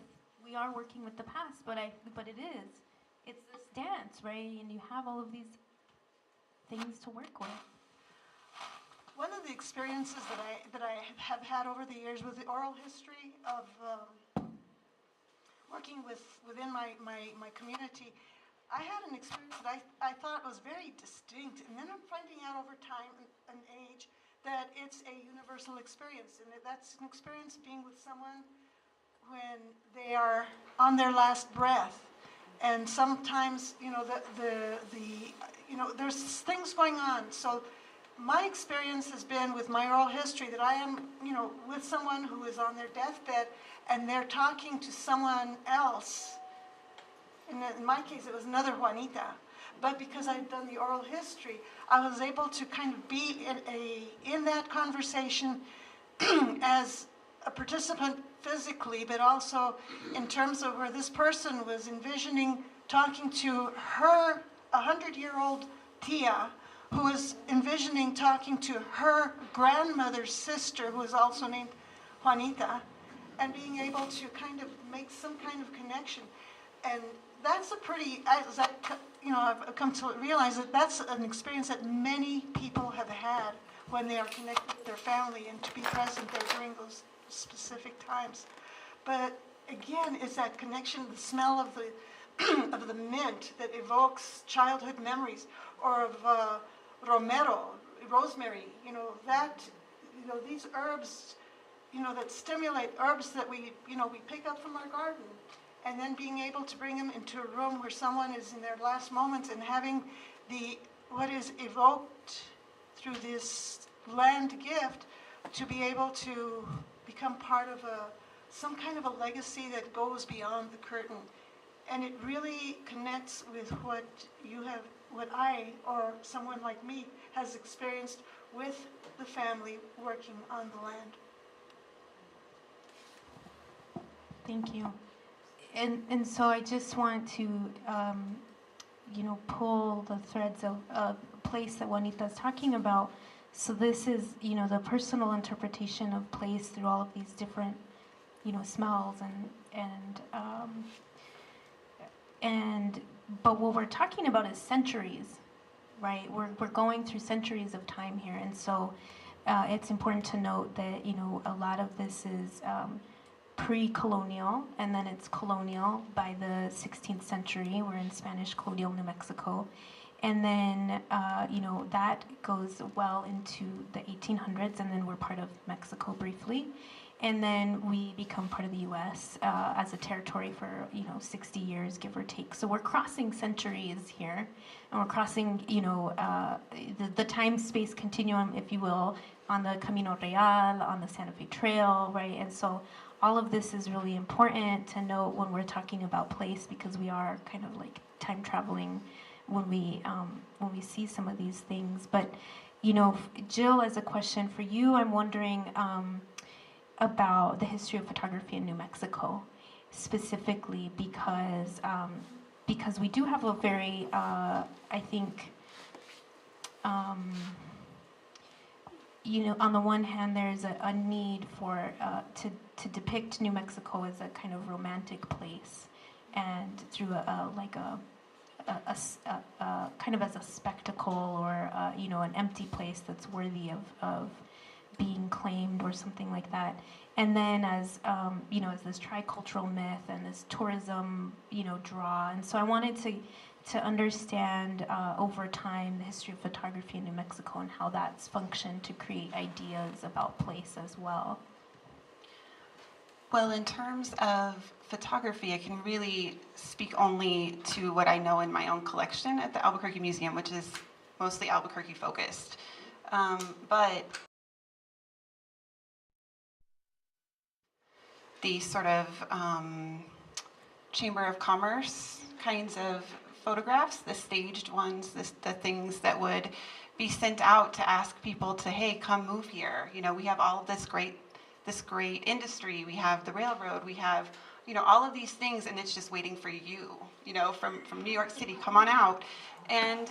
the past, but it is. It's this dance, right? And you have all of these things to work with. One of the experiences that I have had over the years with the oral history of working within my community, I had an experience that I thought was very distinct, and then I'm finding out over time and age that it's a universal experience, and that's an experience being with someone when they are on their last breath. And sometimes, there's things going on. So my experience has been with my oral history that I am, with someone who is on their deathbed and they're talking to someone else. In my case, it was another Juanita. But because I'd done the oral history, I was able to kind of be in that conversation as a participant physically, but also in terms of where this person was envisioning talking to her 100-year-old tia, who was envisioning talking to her grandmother's sister, who was also named Juanita, and being able to kind of make some kind of connection. And that's a pretty, as I've come to realize that that's an experience that many people have had when they are connected with their family and to be present there during those specific times. But again, it's that connection, the smell of the of the mint that evokes childhood memories, or of romero, rosemary. These herbs, that stimulate, herbs that we pick up from our garden, and then being able to bring them into a room where someone is in their last moments and having what is evoked through this land gift to be able to become part of some kind of a legacy that goes beyond the curtain. And it really connects with what I, or someone like me, has experienced with the family working on the land. Thank you. And so I just want to, pull the threads of place that Juanita's talking about. So this is, the personal interpretation of place through all of these different, smells but what we're talking about is centuries, right? We're going through centuries of time here, and so it's important to note that a lot of this is pre-colonial, and then it's colonial by the 16th century. We're in Spanish colonial New Mexico. And then, that goes well into the 1800s, and then we're part of Mexico briefly. And then we become part of the U.S. As a territory for, 60 years, give or take. So we're crossing centuries here, and we're crossing, the time-space continuum, if you will, on the Camino Real, on the Santa Fe Trail, right? And so all of this is really important to note when we're talking about place, because we are kind of like time traveling when we see some of these things. But Jill, as a question for you, I'm wondering about the history of photography in New Mexico, specifically because we do have a very I think on the one hand there's a need for to depict New Mexico as a kind of romantic place, and through a kind of as a spectacle, or an empty place that's worthy of being claimed, or something like that. And then as as this tricultural myth and this tourism draw. And so I wanted to understand over time the history of photography in New Mexico and how that's functioned to create ideas about place as well. Well, in terms of photography, I can really speak only to what I know in my own collection at the Albuquerque Museum, which is mostly Albuquerque focused. But the sort of Chamber of Commerce kinds of photographs, the staged ones, the things that would be sent out to ask people to, hey, come move here. We have all of this great industry. We have the railroad. We have, all of these things, and it's just waiting for you, from New York City, come on out. And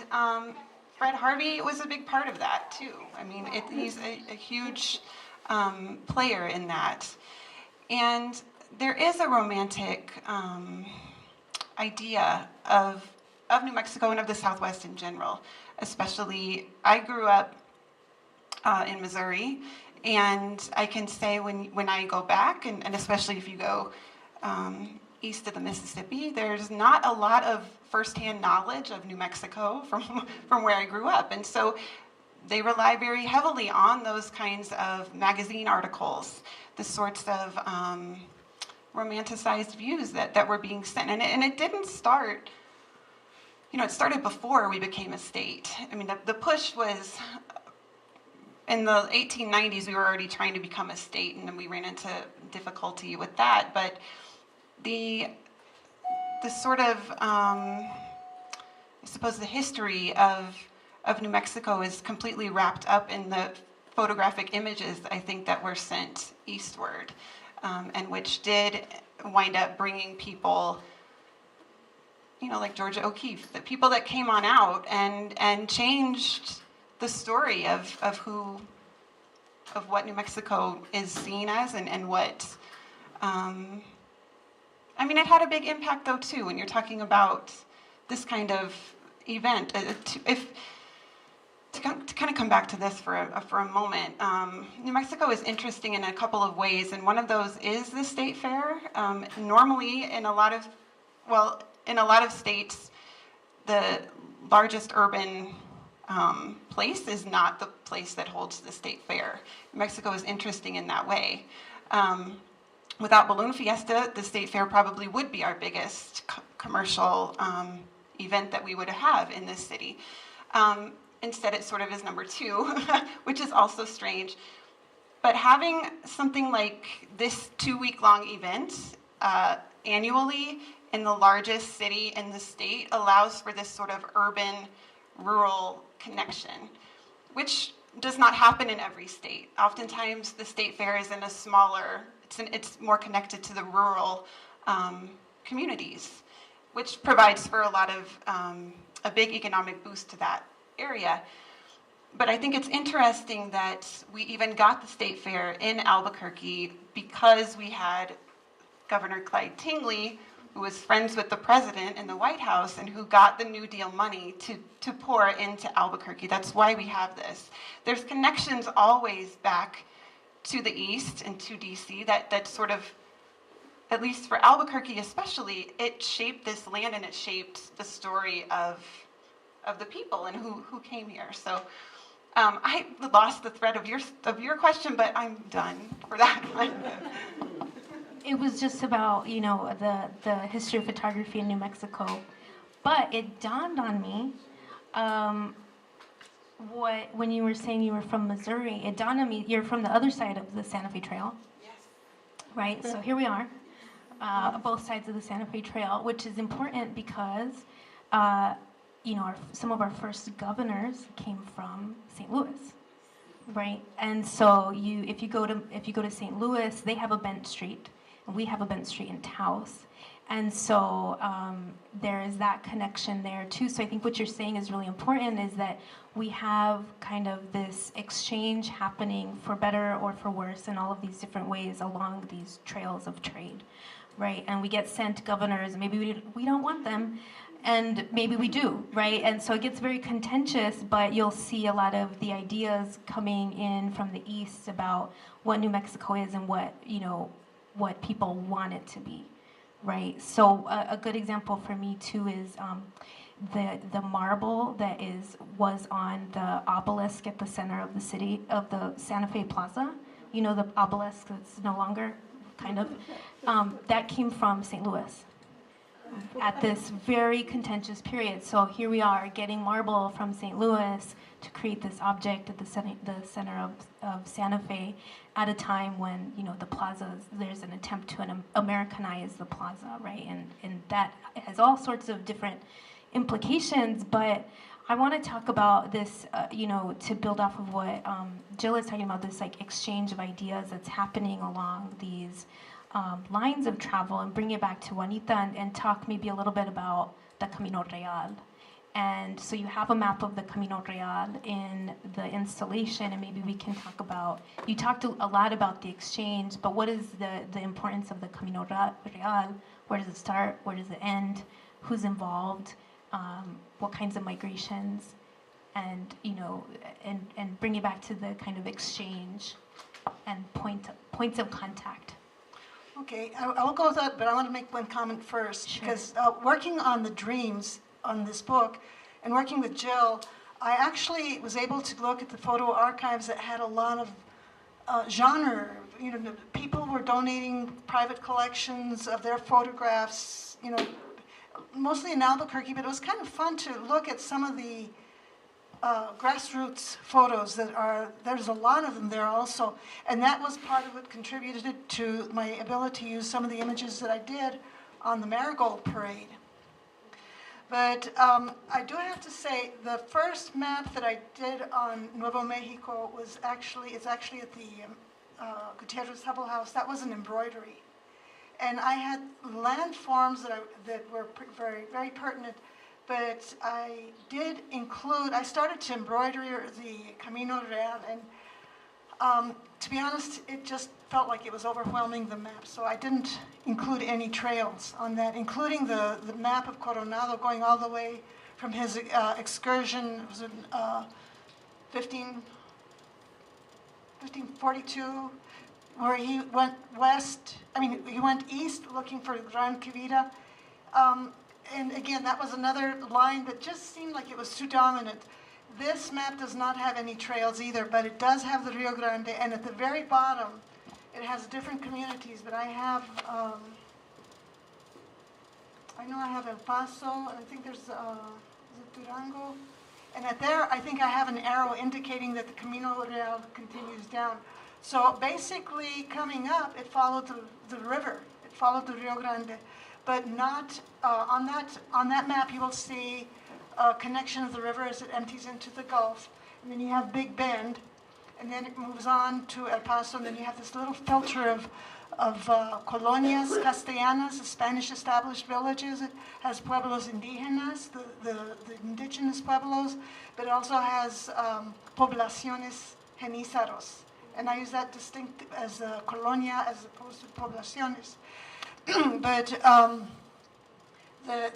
Fred Harvey was a big part of that too. I mean, he's a huge player in that. And there is a romantic idea of New Mexico and of the Southwest in general. Especially, I grew up in Missouri, and I can say when I go back, and especially if you go east of the Mississippi, there's not a lot of firsthand knowledge of New Mexico from where I grew up. And so they rely very heavily on those kinds of magazine articles, the sorts of romanticized views that were being sent. And it didn't start, it started before we became a state. I mean, the push was in the 1890s, we were already trying to become a state, and then we ran into difficulty with that. But the sort of, I suppose, the history of New Mexico is completely wrapped up in the photographic images, I think, that were sent eastward, and which did wind up bringing people, you know, like Georgia O'Keeffe, the people that came on out and changed the story of what New Mexico is seen as, and what, I mean, it had a big impact though too, when you're talking about this kind of event. To kind of come back to this for a moment, New Mexico is interesting in a couple of ways, and one of those is the state fair. Normally, in a lot of states, the largest urban place is not the place that holds the state fair. New Mexico is interesting in that way. Without Balloon Fiesta, the state fair probably would be our biggest commercial event that we would have in this city. Instead, it sort of is number 2, which is also strange. But having something like this 2-week-long event annually in the largest city in the state allows for this sort of urban-rural connection, which does not happen in every state. Oftentimes, the state fair is in a smaller, it's more connected to the rural communities, which provides for a lot of, a big economic boost to that area. But I think it's interesting that we even got the state fair in Albuquerque because we had Governor Clyde Tingley, who was friends with the president in the White House and who got the New Deal money to pour into Albuquerque. That's why we have this. There's connections always back to the east and to DC that sort of, at least for Albuquerque especially, it shaped this land and it shaped the story of the people and who came here. So I lost the thread of your question, but I'm done for that one. It was just about, you know, the history of photography in New Mexico. But it dawned on me, when you were saying you were from Missouri, it dawned on me you're from the other side of the Santa Fe Trail. Yes. Right? So here we are, both sides of the Santa Fe Trail, which is important because, you know, some of our first governors came from St. Louis. Right, and so if you go to St. Louis, they have a Bent Street, and we have a Bent Street in Taos, and so there is that connection there too. So I think what you're saying is really important, is that we have kind of this exchange happening for better or for worse in all of these different ways along these trails of trade, right? And we get sent governors, maybe we don't want them. And maybe we do, right? And so it gets very contentious, but you'll see a lot of the ideas coming in from the east about what New Mexico is and what, you know, what people want it to be, right? So a good example for me too is the marble that was on the obelisk at the center of the city, of the Santa Fe Plaza. You know, the obelisk that's no longer, kind of, that came from St. Louis at this very contentious period. So here we are getting marble from St. Louis to create this object at the center of Santa Fe at a time when, you know, the plazas, there's an attempt to Americanize the plaza, right? And that has all sorts of different implications, but I want to talk about this, you know, to build off of what Jill is talking about, this like exchange of ideas that's happening along these lines of travel, and bring it back to Juanita and talk maybe a little bit about the Camino Real. And so you have a map of the Camino Real in the installation, and maybe we can talk about, you talked a lot about the exchange, but what is the importance of the Camino Real? Where does it start? Where does it end? Who's involved? What kinds of migrations? And, you know, and bring it back to the kind of exchange and points of contact. Okay, I'll go with that, but I want to make one comment first. Sure. Because working on the dreams on this book and working with Jill, I actually was able to look at the photo archives that had a lot of genre. You know, people were donating private collections of their photographs, you know, mostly in Albuquerque, but it was kind of fun to look at some of the grassroots photos there's a lot of them there also. And that was part of what contributed to my ability to use some of the images that I did on the Marigold Parade. But I do have to say, the first map that I did on Nuevo Mexico it's actually at the Gutierrez Hubble House. That was an embroidery. And I had landforms that were very, very pertinent, but I started to embroider the Camino Real, and to be honest, it just felt like it was overwhelming the map, so I didn't include any trails on that, including the map of Coronado going all the way from his excursion, it was in 1542, where he went he went east looking for Gran Quivira. And again, that was another line that just seemed like it was too dominant. This map does not have any trails either, but it does have the Rio Grande, and at the very bottom, it has different communities, but I have, I know I have El Paso, and I think there's is it Durango? And at there, I think I have an arrow indicating that the Camino Real continues down. So basically, coming up, it followed the river. It followed the Rio Grande, but not on that map. You will see a connection of the river as it empties into the Gulf, and then you have Big Bend, and then it moves on to El Paso, and then you have this little filter of colonias castellanas, the Spanish-established villages. It has pueblos indígenas, the indigenous pueblos, but it also has poblaciones genízaros. And I use that distinct as a colonia as opposed to poblaciones. But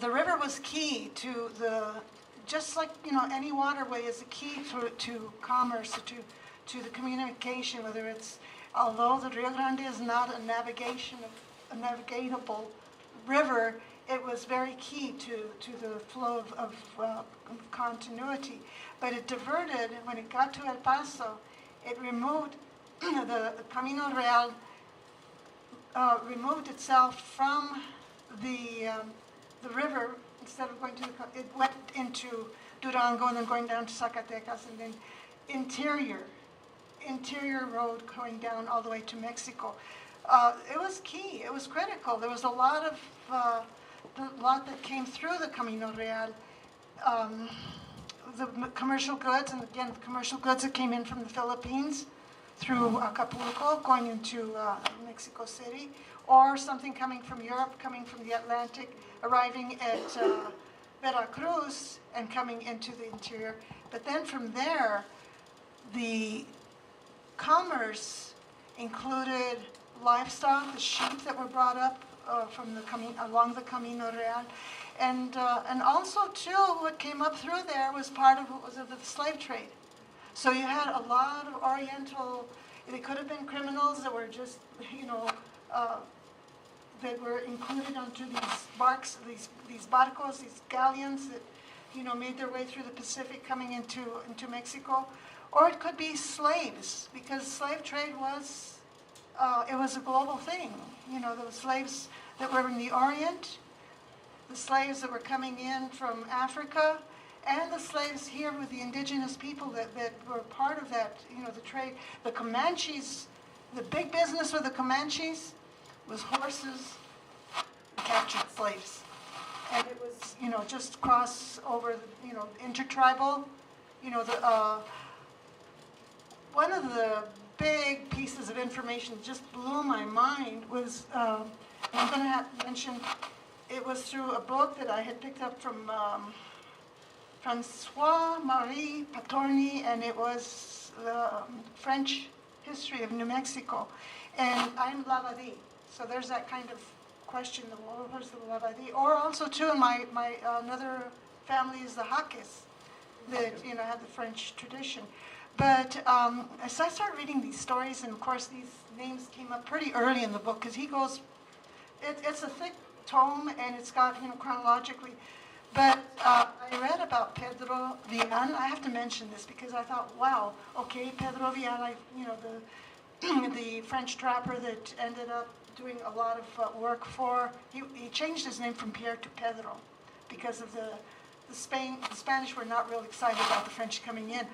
the river was key to just like, any waterway is a key to commerce, to the communication, whether it's, although the Rio Grande is not a navigatable river, it was very key to the flow of continuity. But it diverted, when it got to El Paso, it removed, the Camino Real removed itself from the river. Instead of going it went into Durango and then going down to Zacatecas, and then interior road going down all the way to Mexico. It was key. It was critical. There was a lot that came through the Camino Real. The commercial goods, and again, the commercial goods that came in from the Philippines through Acapulco, going into Mexico City, or something coming from Europe, coming from the Atlantic, arriving at Veracruz and coming into the interior. But then from there, the commerce included livestock, the sheep that were brought up along the Camino Real. And also, too, what came up through there was part of what was the slave trade. So you had a lot of Oriental, they could have been criminals that were just, that were included onto these barks, these barcos, these galleons that, made their way through the Pacific coming into Mexico. Or it could be slaves, because slave trade was, it was a global thing. The slaves that were in the Orient, the slaves that were coming in from Africa, and the slaves here with the indigenous people that were part of that, the trade. The Comanches, the big business with the Comanches was horses and captured slaves. And it was, just cross over, intertribal. One of the big pieces of information that just blew my mind was, I'm going to have to mention, it was through a book that I had picked up from François-Marie Patorny, and it was the French history of New Mexico. And I'm Lavadie, so there's that kind of question, where's the Lavadie? Or also, too, in my another family is the Jaques, that, had the French tradition. But as I started reading these stories, and of course these names came up pretty early in the book, because he goes, it's a thick tome, and it's got, chronologically. But I read about Pedro Vial. I have to mention this because I thought, wow, okay, Pedro Vial, the French trapper that ended up doing a lot of work for, he changed his name from Pierre to Pedro because of the Spanish were not real excited about the French coming in.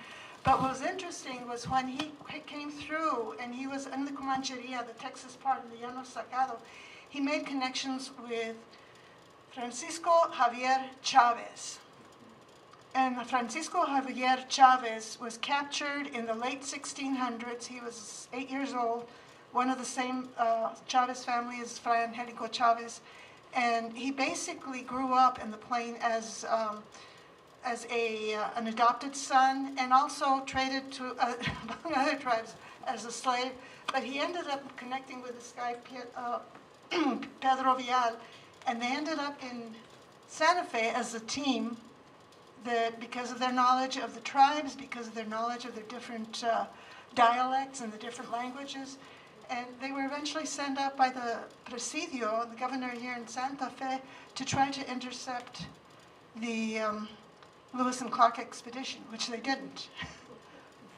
But what was interesting was when he came through and he was in the Comancheria, the Texas part of the Llano Sacado, he made connections with Francisco Javier Chavez. And Francisco Javier Chavez was captured in the late 1600s. He was 8 years old, one of the same Chavez family as Fray Angelico Chavez. And he basically grew up in the plain as an adopted son, and also traded to among other tribes as a slave. But he ended up connecting with this guy Pedro Vial, and they ended up in Santa Fe as a team. That because of their knowledge of the tribes, because of their knowledge of their different dialects and the different languages, and they were eventually sent up by the Presidio, the governor here in Santa Fe, to try to intercept the Lewis and Clark expedition, which they didn't.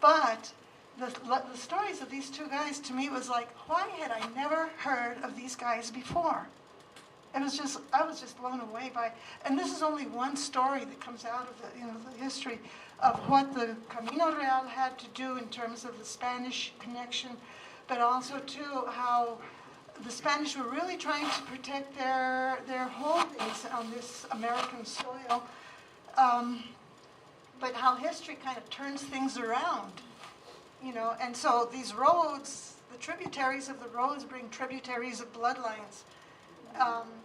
But the stories of these two guys, to me, was like, why had I never heard of these guys before? I was just blown away by, and this is only one story that comes out of the history of what the Camino Real had to do in terms of the Spanish connection, but also too how the Spanish were really trying to protect their holdings on this American soil, but how history kind of turns things around, and so these roads, the tributaries of the roads bring tributaries of bloodlines.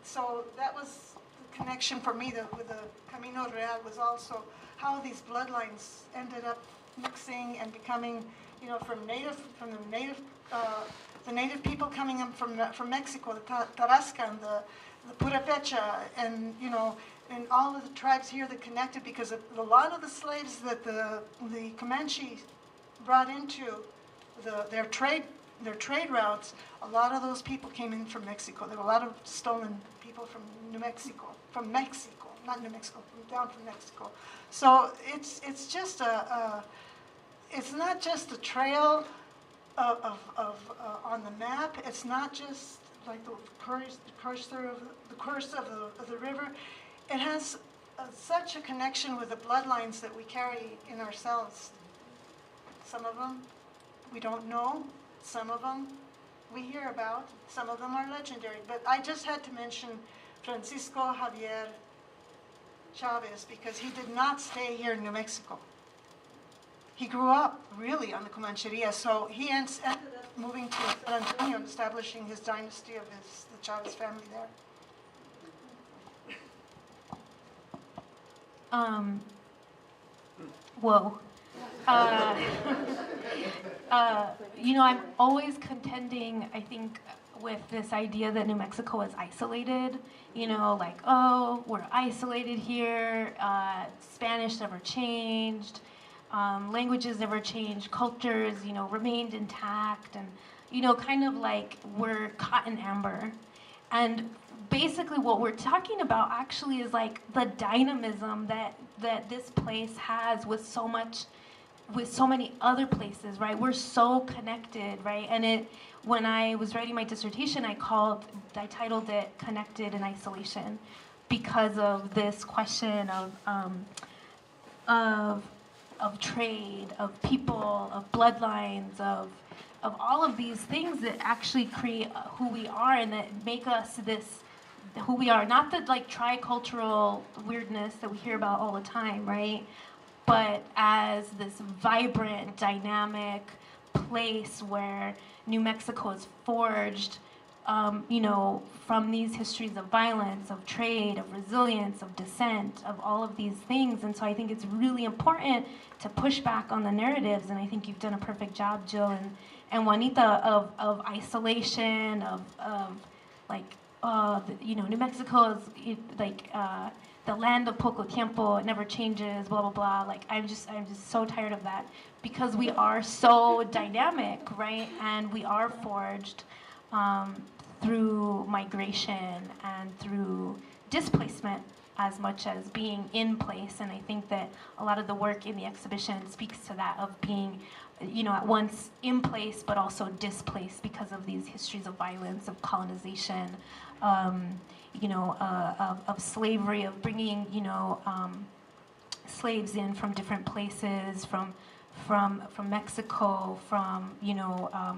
So that was the connection for me with the Camino Real, was also how these bloodlines ended up mixing and becoming, from the native people coming in from Mexico, the Tarascan, the Purepecha, and and all of the tribes here that connected, because a lot of the slaves that the Comanche brought into their trade routes, a lot of those people came in from Mexico. There were a lot of stolen people from Mexico, not New Mexico, down from Mexico. So it's just it's not just a trail of on the map. It's not just like the course of the river. It has such a connection with the bloodlines that we carry in ourselves. Some of them we don't know. Some of them we hear about, some of them are legendary. But I just had to mention Francisco Javier Chavez because he did not stay here in New Mexico. He grew up really on the Comancheria, so he ended up moving to San Antonio and establishing his dynasty of the Chavez family there. Whoa. I'm always contending, I think, with this idea that New Mexico is isolated. Like, oh, we're isolated here. Spanish never changed. Languages never changed. Cultures, remained intact. And, kind of like we're cotton amber. And basically what we're talking about actually is like the dynamism that this place has with so many other places, right? We're so connected, right? And when I was writing my dissertation, I titled it "Connected in Isolation," because of this question of trade, of people, of bloodlines, of all of these things that actually create who we are and that make us who we are. Not the like tricultural weirdness that we hear about all the time, right? But as this vibrant, dynamic place where New Mexico is forged, from these histories of violence, of trade, of resilience, of dissent, of all of these things. And so I think it's really important to push back on the narratives, and I think you've done a perfect job, Jill and Juanita, of isolation, New Mexico is the land of poco tiempo, it never changes, blah, blah, blah. Like, I'm just so tired of that because we are so dynamic, right? And we are forged through migration and through displacement as much as being in place. And I think that a lot of the work in the exhibition speaks to that, of being, at once in place, but also displaced because of these histories of violence, of colonization, of slavery, of bringing, slaves in from different places, from Mexico, from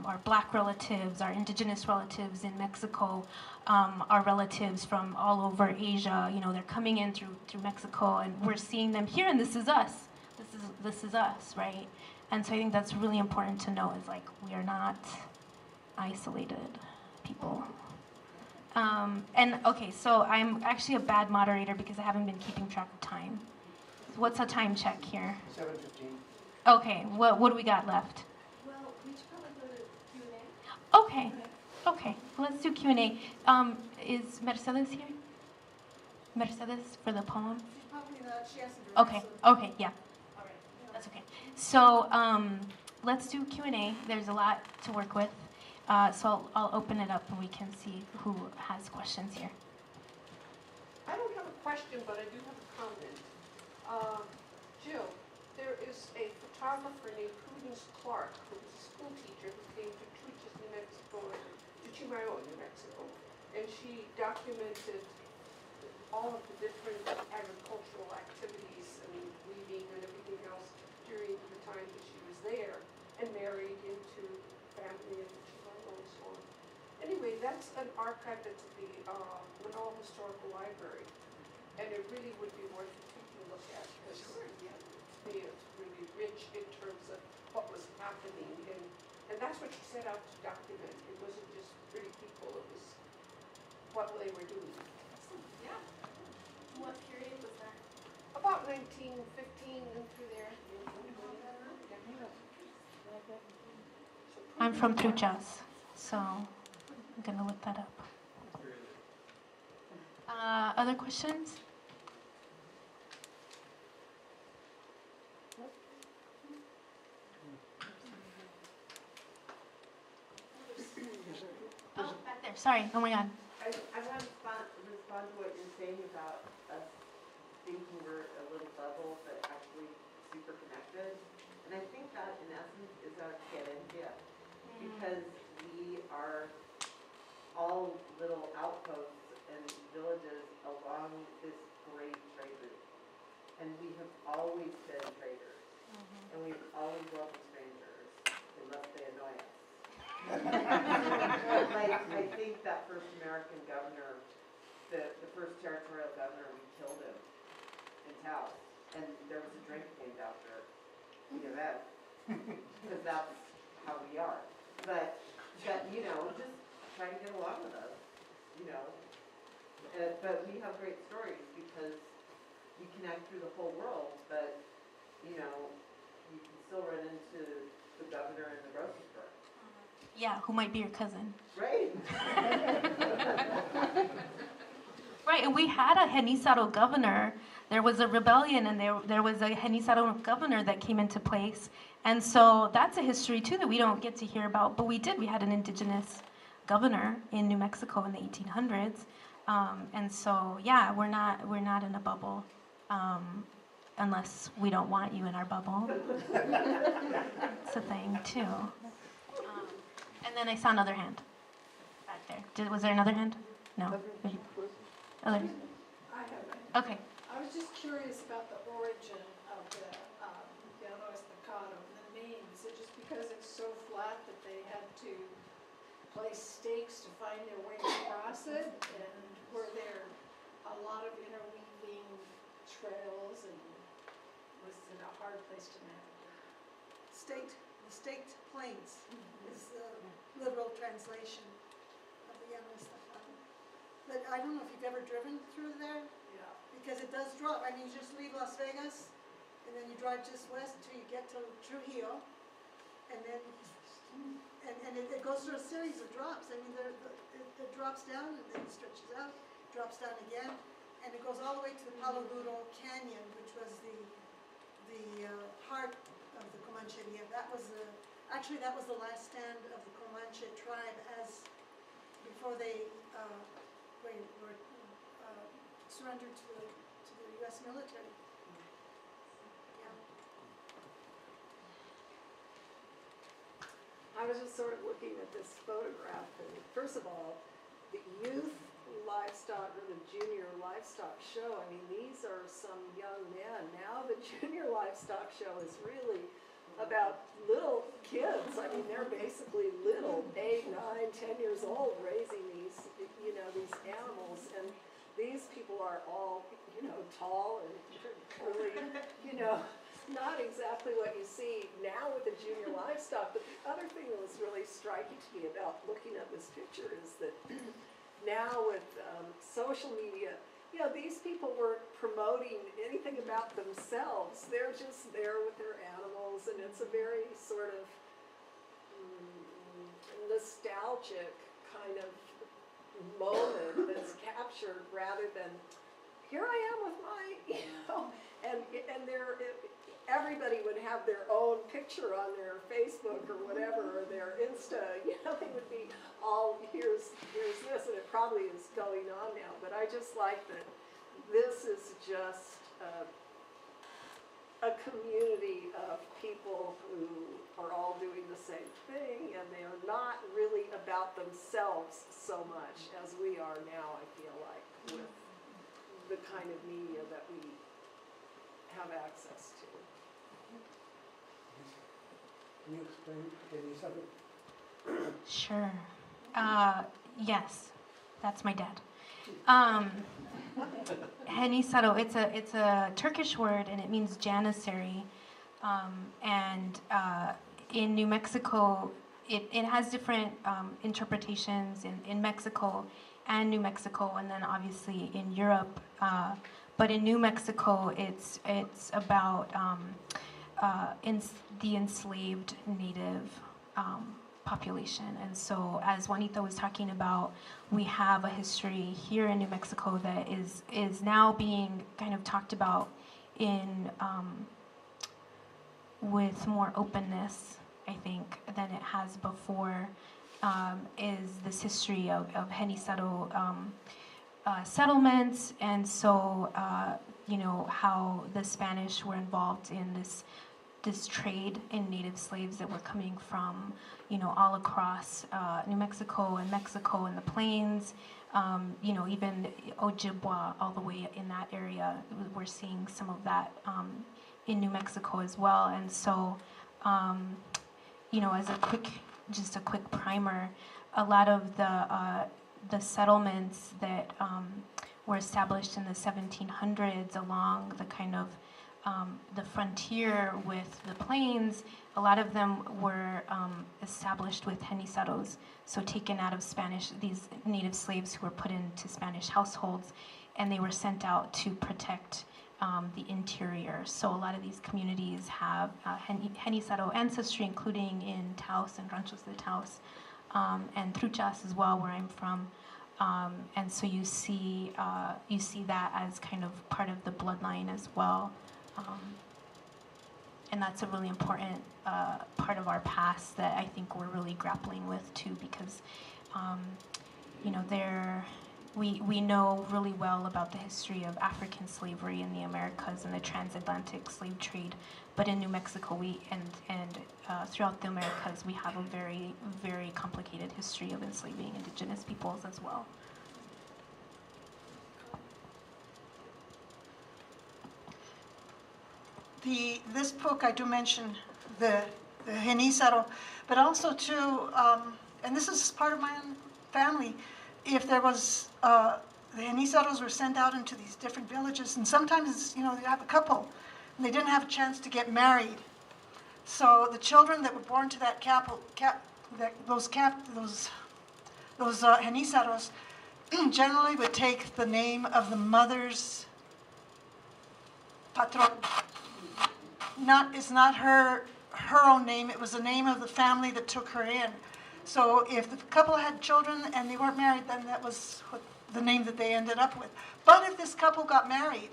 our Black relatives, our indigenous relatives in Mexico, our relatives from all over Asia. They're coming in through Mexico, and we're seeing them here, and this is us. This is us, right? And so I think that's really important to know, is like, we are not isolated people. And okay, so I'm actually a bad moderator because I haven't been keeping track of time. What's a time check here? 7:15. Okay, what do we got left? Well, we should probably go to Q&A. Okay, well, let's do Q&A. Is Mercedes here? Mercedes for the poem? She's probably not, she has to direct. Okay, yeah, All right. that's okay. So let's do Q&A. There's a lot to work with. So I'll open it up and we can see who has questions here. I don't have a question, but I do have a comment. Jill, there is a photographer named Prudence Clark, who was a school teacher who came to Chuchis, New Mexico, to Chimayo, New Mexico, and she documented all of the different agricultural activities and weaving and everything else during the time that she was there, and married into family in Chimayo and so on. Anyway, that's an archive that's at the Manal Historical Library, and it really would be worth taking a look at, because to me it's really rich in terms of what was happening, and that's what she set out to document. It wasn't just pretty people, it was what they were doing. Yeah. What period was that? About 1915 and through there. I'm from Truchas, so I'm gonna look that up. Other questions? Oh, back there. Sorry. Oh my God. I want to respond to what you're saying about us thinking we're a little bubble, but actually super connected. And I think that, in essence, is our querencia, because we are all little outposts and villages along this great trade route. And we have always been traders. And we've always welcomed strangers, unless they annoy us. Like, I think that first American governor, the first territorial governor, we killed him in Taos. And there was a drink named after Chavez, because that's how we are. But just try to get along with us, But we have great stories because we connect through the whole world, but, you can still run into the governor in the grocery store. Yeah, who might be your cousin. Right. Right, and we had a Genízaro governor. There was a rebellion, and there was a Genízaro governor that came into place. And so that's a history, too, that we don't get to hear about. But we did. We had an indigenous governor in New Mexico in the 1800s. And so, yeah, we're not in a bubble, unless we don't want you in our bubble. It's a thing, too. And then I saw another hand back there. Was there another hand? No. Other? I have it. Okay. I was just curious about the origin of the Llano Estacado, the name. Is it just because it's so flat that they had to place stakes to find their way across it? And were there a lot of interweaving trails, and was it a hard place to navigate? The staked plains is the literal translation of the Llano Estacado. But I don't know if you've ever driven through there, Yeah. because it does drop. I mean, you just leave Las Vegas, and then you drive just west until you get to Trujillo, and then it goes through a series of drops. I mean, it drops down, and then it stretches out, drops down again, and it goes all the way to the Palo Duro Canyon, which was the heart of the Comancheria. That was the last stand of the Comanche tribe before they were surrendered to the U.S. military. Yeah. I was just sort of looking at this photograph, and first of all, the youth livestock or the junior livestock show, I mean, these are some young men. Now the junior livestock show is really about little kids. I mean, they're basically little, 8, 9, 10 years old, raising these, you know, these animals. And these people are all, you know, tall and really, you know, not exactly what you see now with the junior livestock. But the other thing that was really striking to me about looking at this picture is that now with social media, you know, these people weren't promoting anything about themselves. They're just there with their animals, and it's a very sort of nostalgic kind of moment that's captured rather than, here I am with my, you know, and everybody would have their own picture on their Facebook or whatever, or their Insta, you know, they would be all, here's this, and it probably is going on now, but I just like that this is just a community of people who are all doing the same thing, and they are not really about themselves so much as we are now, I feel like, with the kind of media that we have access to. Can you explain Elizabeth? Sure. Yes, that's my dad. Henisaro, it's a Turkish word, and it means janissary. And in New Mexico, it has different interpretations in Mexico and New Mexico, and then obviously in Europe. But in New Mexico, it's about the enslaved native population. And so, as Juanita was talking about, we have a history here in New Mexico that is now being kind of talked about in with more openness, I think, than it has before. Is this history of Henisaro settlements, and so you know, how the Spanish were involved in this trade in native slaves that were coming from, you know, all across New Mexico and the plains, you know, even Ojibwa, all the way in that area. We're seeing some of that in New Mexico as well. And so, you know, as just a quick primer, a lot of the settlements that were established in the 1700s along the kind of the frontier with the plains, a lot of them were established with Genizaros, so taken out of Spanish, these native slaves who were put into Spanish households, and they were sent out to protect the interior. So a lot of these communities have Genizaro ancestry, including in Taos and Ranchos de Taos, and Truchas as well, where I'm from. And so you see that as kind of part of the bloodline as well. And that's a really important part of our past that I think we're really grappling with too, because you know, we know really well about the history of African slavery in the Americas and the transatlantic slave trade, but in New Mexico and throughout the Americas we have a very, very complicated history of enslaving indigenous peoples as well. This book, I do mention the Genizaro, but also too, and this is part of my own family, if there was, the Genizaros were sent out into these different villages, and sometimes, you know, you have a couple, and they didn't have a chance to get married. So the children that were born to that those Genizaros generally would take the name of the mother's patron. It's not her own name, it was the name of the family that took her in. So if the couple had children and they weren't married, then that was the name that they ended up with. But if this couple got married,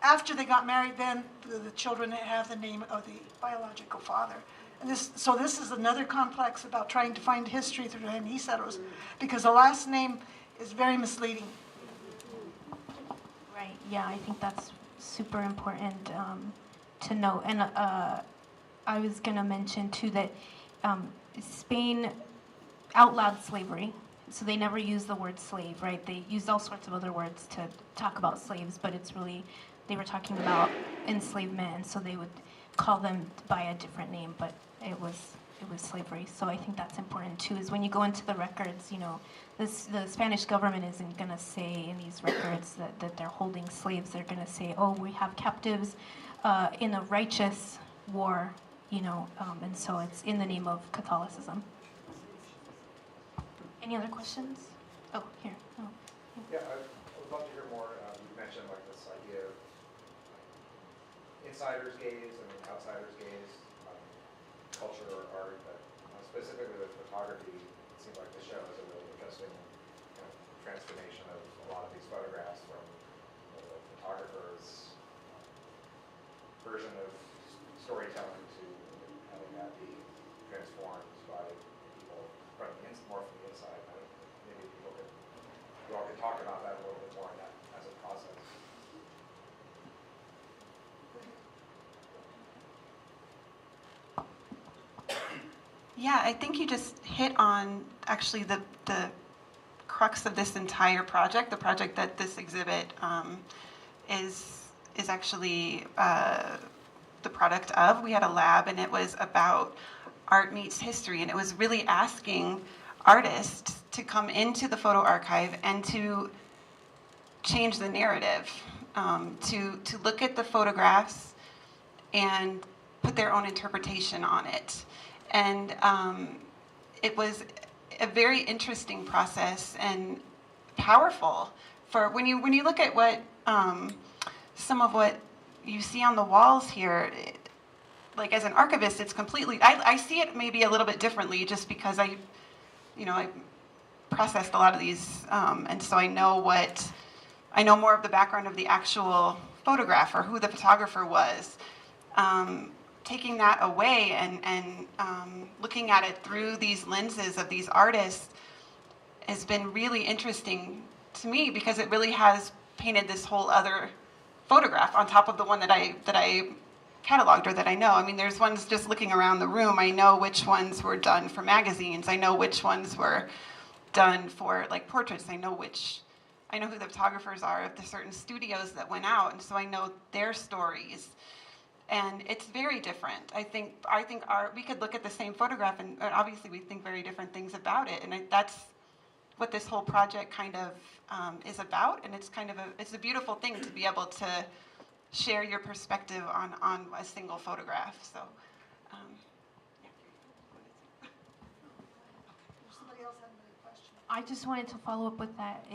after they got married, then the children have the name of the biological father. And so this is another complex about trying to find history through the Genizaros, because the last name is very misleading. Right, yeah, I think that's super important to note. And I was going to mention too that Spain outlawed slavery so they never used the word slave, right? They used all sorts of other words to talk about slaves, but it's really, they were talking about enslaved men, so they would call them by a different name, but it was slavery. So I think that's important too, is when you go into the records, you know, the Spanish government isn't going to say in these records that they're holding slaves. They're going to say, oh, we have captives in a righteous war, you know, and so it's in the name of Catholicism. Any other questions? Oh, here. Oh. Yeah, I would love to hear more. You mentioned like this idea of insider's gaze and outsider's gaze, culture or art, but specifically with photography, it seems like the show is a really interesting kind of transformation of a lot of these photographs from the photographer's version of storytelling to having that be transformed by people from more from the inside. Maybe you all could talk about that a little bit more in that as a process. Yeah, I think you just hit on actually the crux of this entire project, the project that this exhibit is actually the product of. We had a lab, and it was about art meets history, and it was really asking artists to come into the photo archive and to change the narrative, to look at the photographs and put their own interpretation on it. And it was a very interesting process and powerful. For when you look at what some of what you see on the walls here, like as an archivist, it's completely. I see it maybe a little bit differently, just because I processed a lot of these, and so I know more of the background of the actual photographer, who the photographer was. Taking that away and looking at it through these lenses of these artists has been really interesting to me, because it really has painted this whole other photograph on top of the one that I cataloged, or that I know. I mean, there's ones just looking around the room. I know which ones were done for magazines. I know which ones were done for like portraits. I know who the photographers are of the certain studios that went out, and so I know their stories. And it's very different. I think we could look at the same photograph, and obviously we think very different things about it. And that's what this whole project kind of is about. And it's a beautiful thing to be able to share your perspective on a single photograph. So, yeah. Somebody else had another question. I just wanted to follow up with that.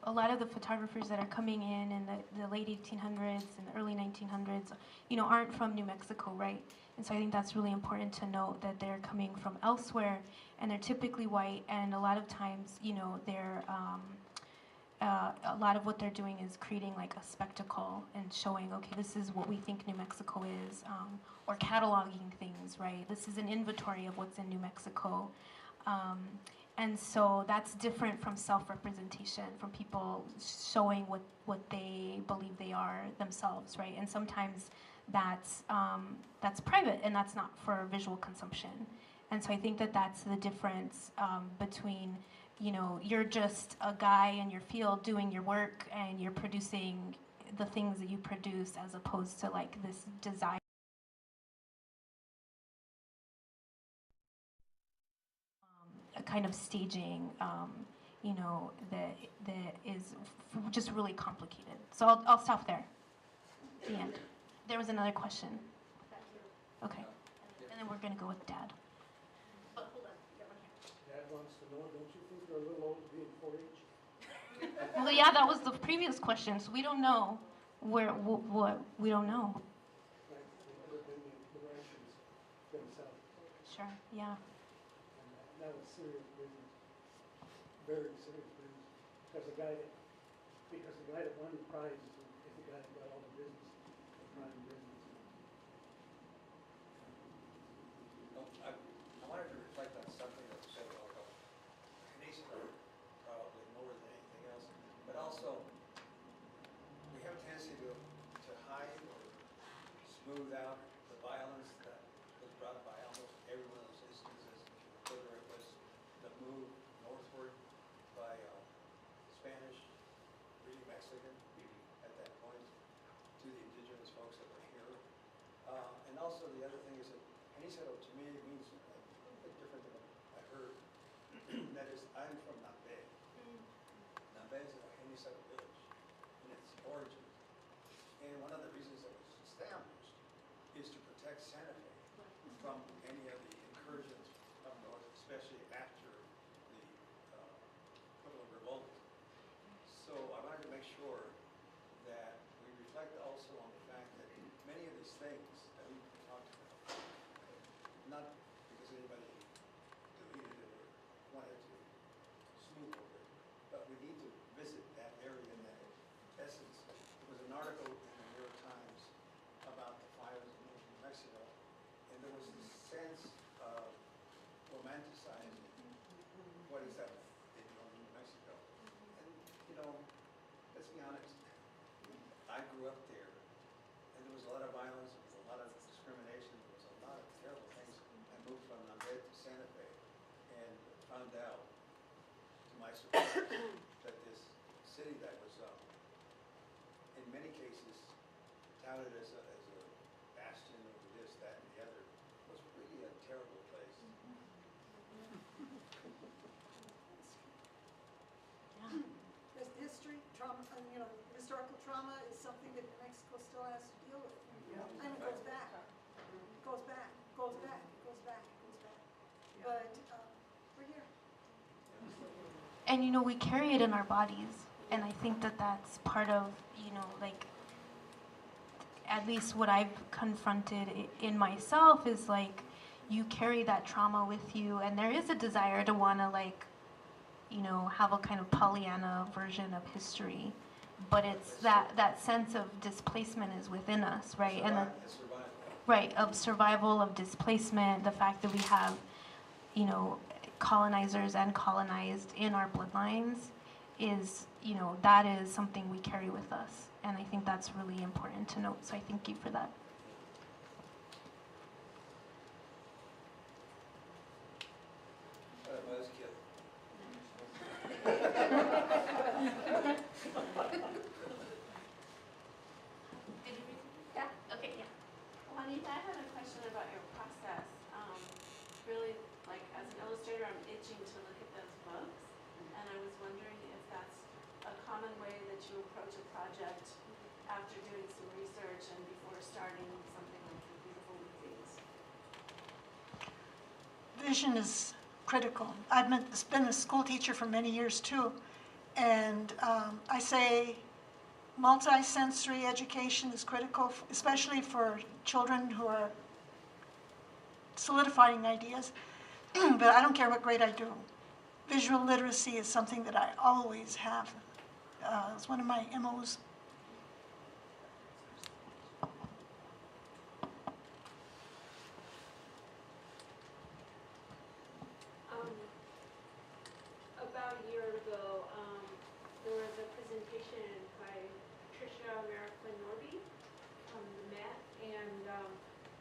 A lot of the photographers that are coming in the late 1800s and the early 1900s, aren't from New Mexico, right? And so I think that's really important to note, that they're coming from elsewhere, and they're typically white, and a lot of times, they're a lot of what they're doing is creating like a spectacle and showing, okay, this is what we think New Mexico is, or cataloging things, right? This is an inventory of what's in New Mexico. And so that's different from self-representation, from people showing what they believe they are themselves, right? And sometimes that's private, and that's not for visual consumption. And so I think that's the difference between, you're just a guy in your field doing your work, and you're producing the things that you produce, as opposed to like this desire. A kind of staging, that is just really complicated. So I'll stop there. The end. There was another question. Okay, and then we're gonna go with Dad. Dad wants to know, don't you think you're a little old to be in 4-H? Well, yeah, that was the previous question. So we don't know what we don't know. Like, they could have been the Russians themselves. Sure. Yeah. And that was serious business, very serious business. Because the guy that won the prize is the guy that got all the business, the prime business. I wanted to reflect on something that was said a while ago. Canadians are probably more than anything else, but also we have a tendency to hide or smooth out the violence that was brought by almost every one of those instances, whether it was the move northward also the other thing is that Genízaro to me means a little bit different than what I heard. That is, I'm from Nambe. Nambe is a Genízaro village in its origins. And one of the reasons it was established is to protect Santa Fe from any of the incursions up north, especially after the Pueblo Revolt. So I wanted to make sure that we reflect also on the fact that many of these things that we talked about, not because anybody deleted it or wanted to snoop over it, but we need to visit that area in that essence. There was an article in the New York Times about the fires in New Mexico, and there was this sense of romanticizing what is that in New Mexico. And, you know, let's be honest, I grew up there, and there was a lot of violence, there was a lot of discrimination, there was a lot of terrible things. I moved from Nambe to Santa Fe and found out, to my surprise, that this city that was, in many cases, touted as a bastion of this, that, and the other, was really a terrible place. There's history, trauma, you know, historical trauma is something that New Mexico still has to deal with. And it goes back, goes back, goes back, goes back, goes back. But we're here. And you know, we carry it in our bodies, and I think that that's part of, you know, like, at least what I've confronted in myself is like, you carry that trauma with you, and there is a desire to want to, like, you know, have a kind of Pollyanna version of history, but it's that sense of displacement is within us, right? And right, of survival, of displacement, the fact that we have, you know, colonizers and colonized in our bloodlines is, you know, that is something we carry with us, and I think that's really important to note, so I thank you for that. Yeah, okay, yeah. Juanita, I had a question about your process. Really, like, as an illustrator, I'm itching to look at those books, and I was wondering if that's a common way that you approach a project after doing some research and before starting something like the Beautiful Things. Vision is critical. I've been a school teacher for many years too, and I say multi-sensory education is critical, especially for children who are solidifying ideas, but I don't care what grade I do. Visual literacy is something that I always have. It's one of my MOs. About a year ago, there was a presentation by Patricia Mariclin-Norby from the Met, and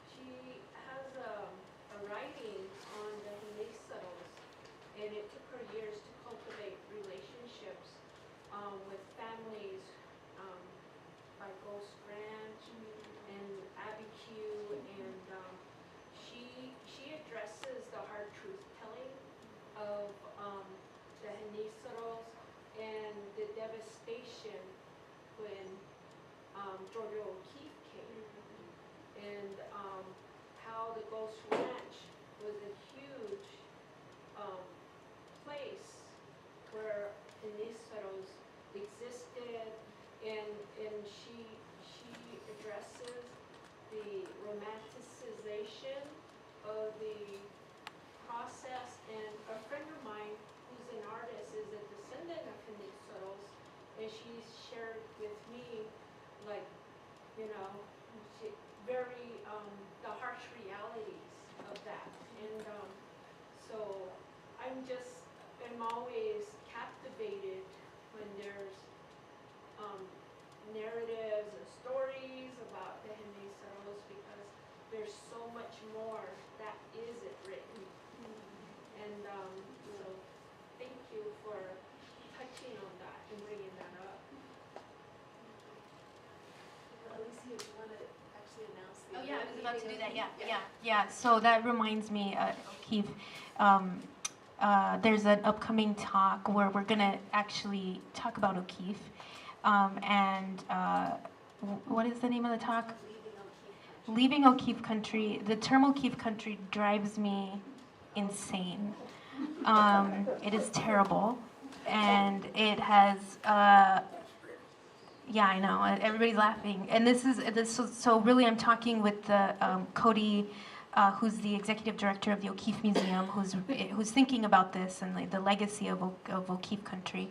she has a writing on the Genízaros, and it took her years to cultivate relationships with families by Ghost Ranch and Abbey Q, and she addresses the hard truth telling of the Genízaros and the devastation when Georgia O'Keeffe came, and how the Ghost Ranch was a huge place where Genízaros existed, and she addresses the romanticization of the process. And a friend of mine who's an artist is a descendant of Genízaros, and she shared with me, like, you know, very the harsh realities of that. And so I'm always captivated when there's narratives and stories about the Genízaros, because there's so much more that isn't written. And so thank you for touching on that and bringing that up. Alicia, do you want to actually announce the Yeah, I was about to do that. Yeah. So that reminds me, Keith. There's an upcoming talk where we're gonna actually talk about O'Keeffe, what is the name of the talk? Leaving O'Keeffe Country. The term O'Keeffe Country drives me insane. It is terrible, and it has. Yeah, I know. Everybody's laughing, and this. So really, I'm talking with the Cody, who's the executive director of the O'Keeffe Museum, who's thinking about this and the legacy of O'Keeffe Country,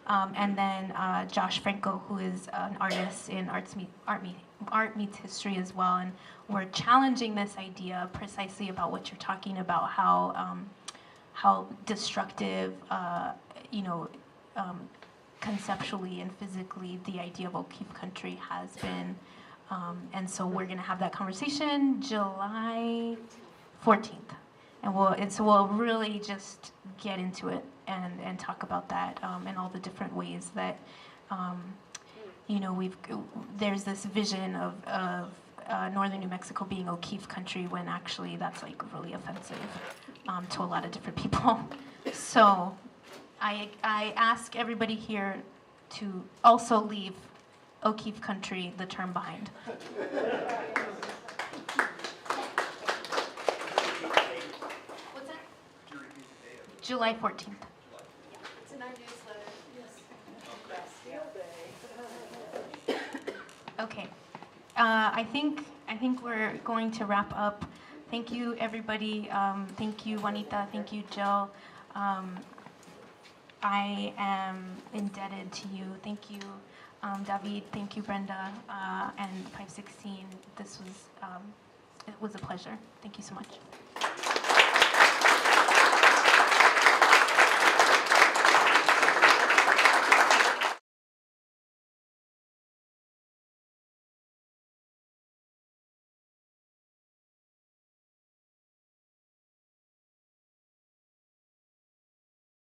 and then Josh Franco, who is an artist in art meets history as well, and we're challenging this idea precisely about what you're talking about, how destructive, conceptually and physically the idea of O'Keeffe Country has been. And so we're going to have that conversation July 14th. And we'll really just get into it and talk about that and all the different ways that, there's this vision of northern New Mexico being O'Keeffe Country when actually that's like really offensive to a lot of different people. So I ask everybody here to also leave O'Keeffe Country, the term, behind. What's that? July 14th. It's in our newsletter. Yes. Okay. I think we're going to wrap up. Thank you, everybody. Thank you, Juanita. Thank you, Jill. I am indebted to you. Thank you, David. Thank you, Brenda, and 516. It was a pleasure. Thank you so much.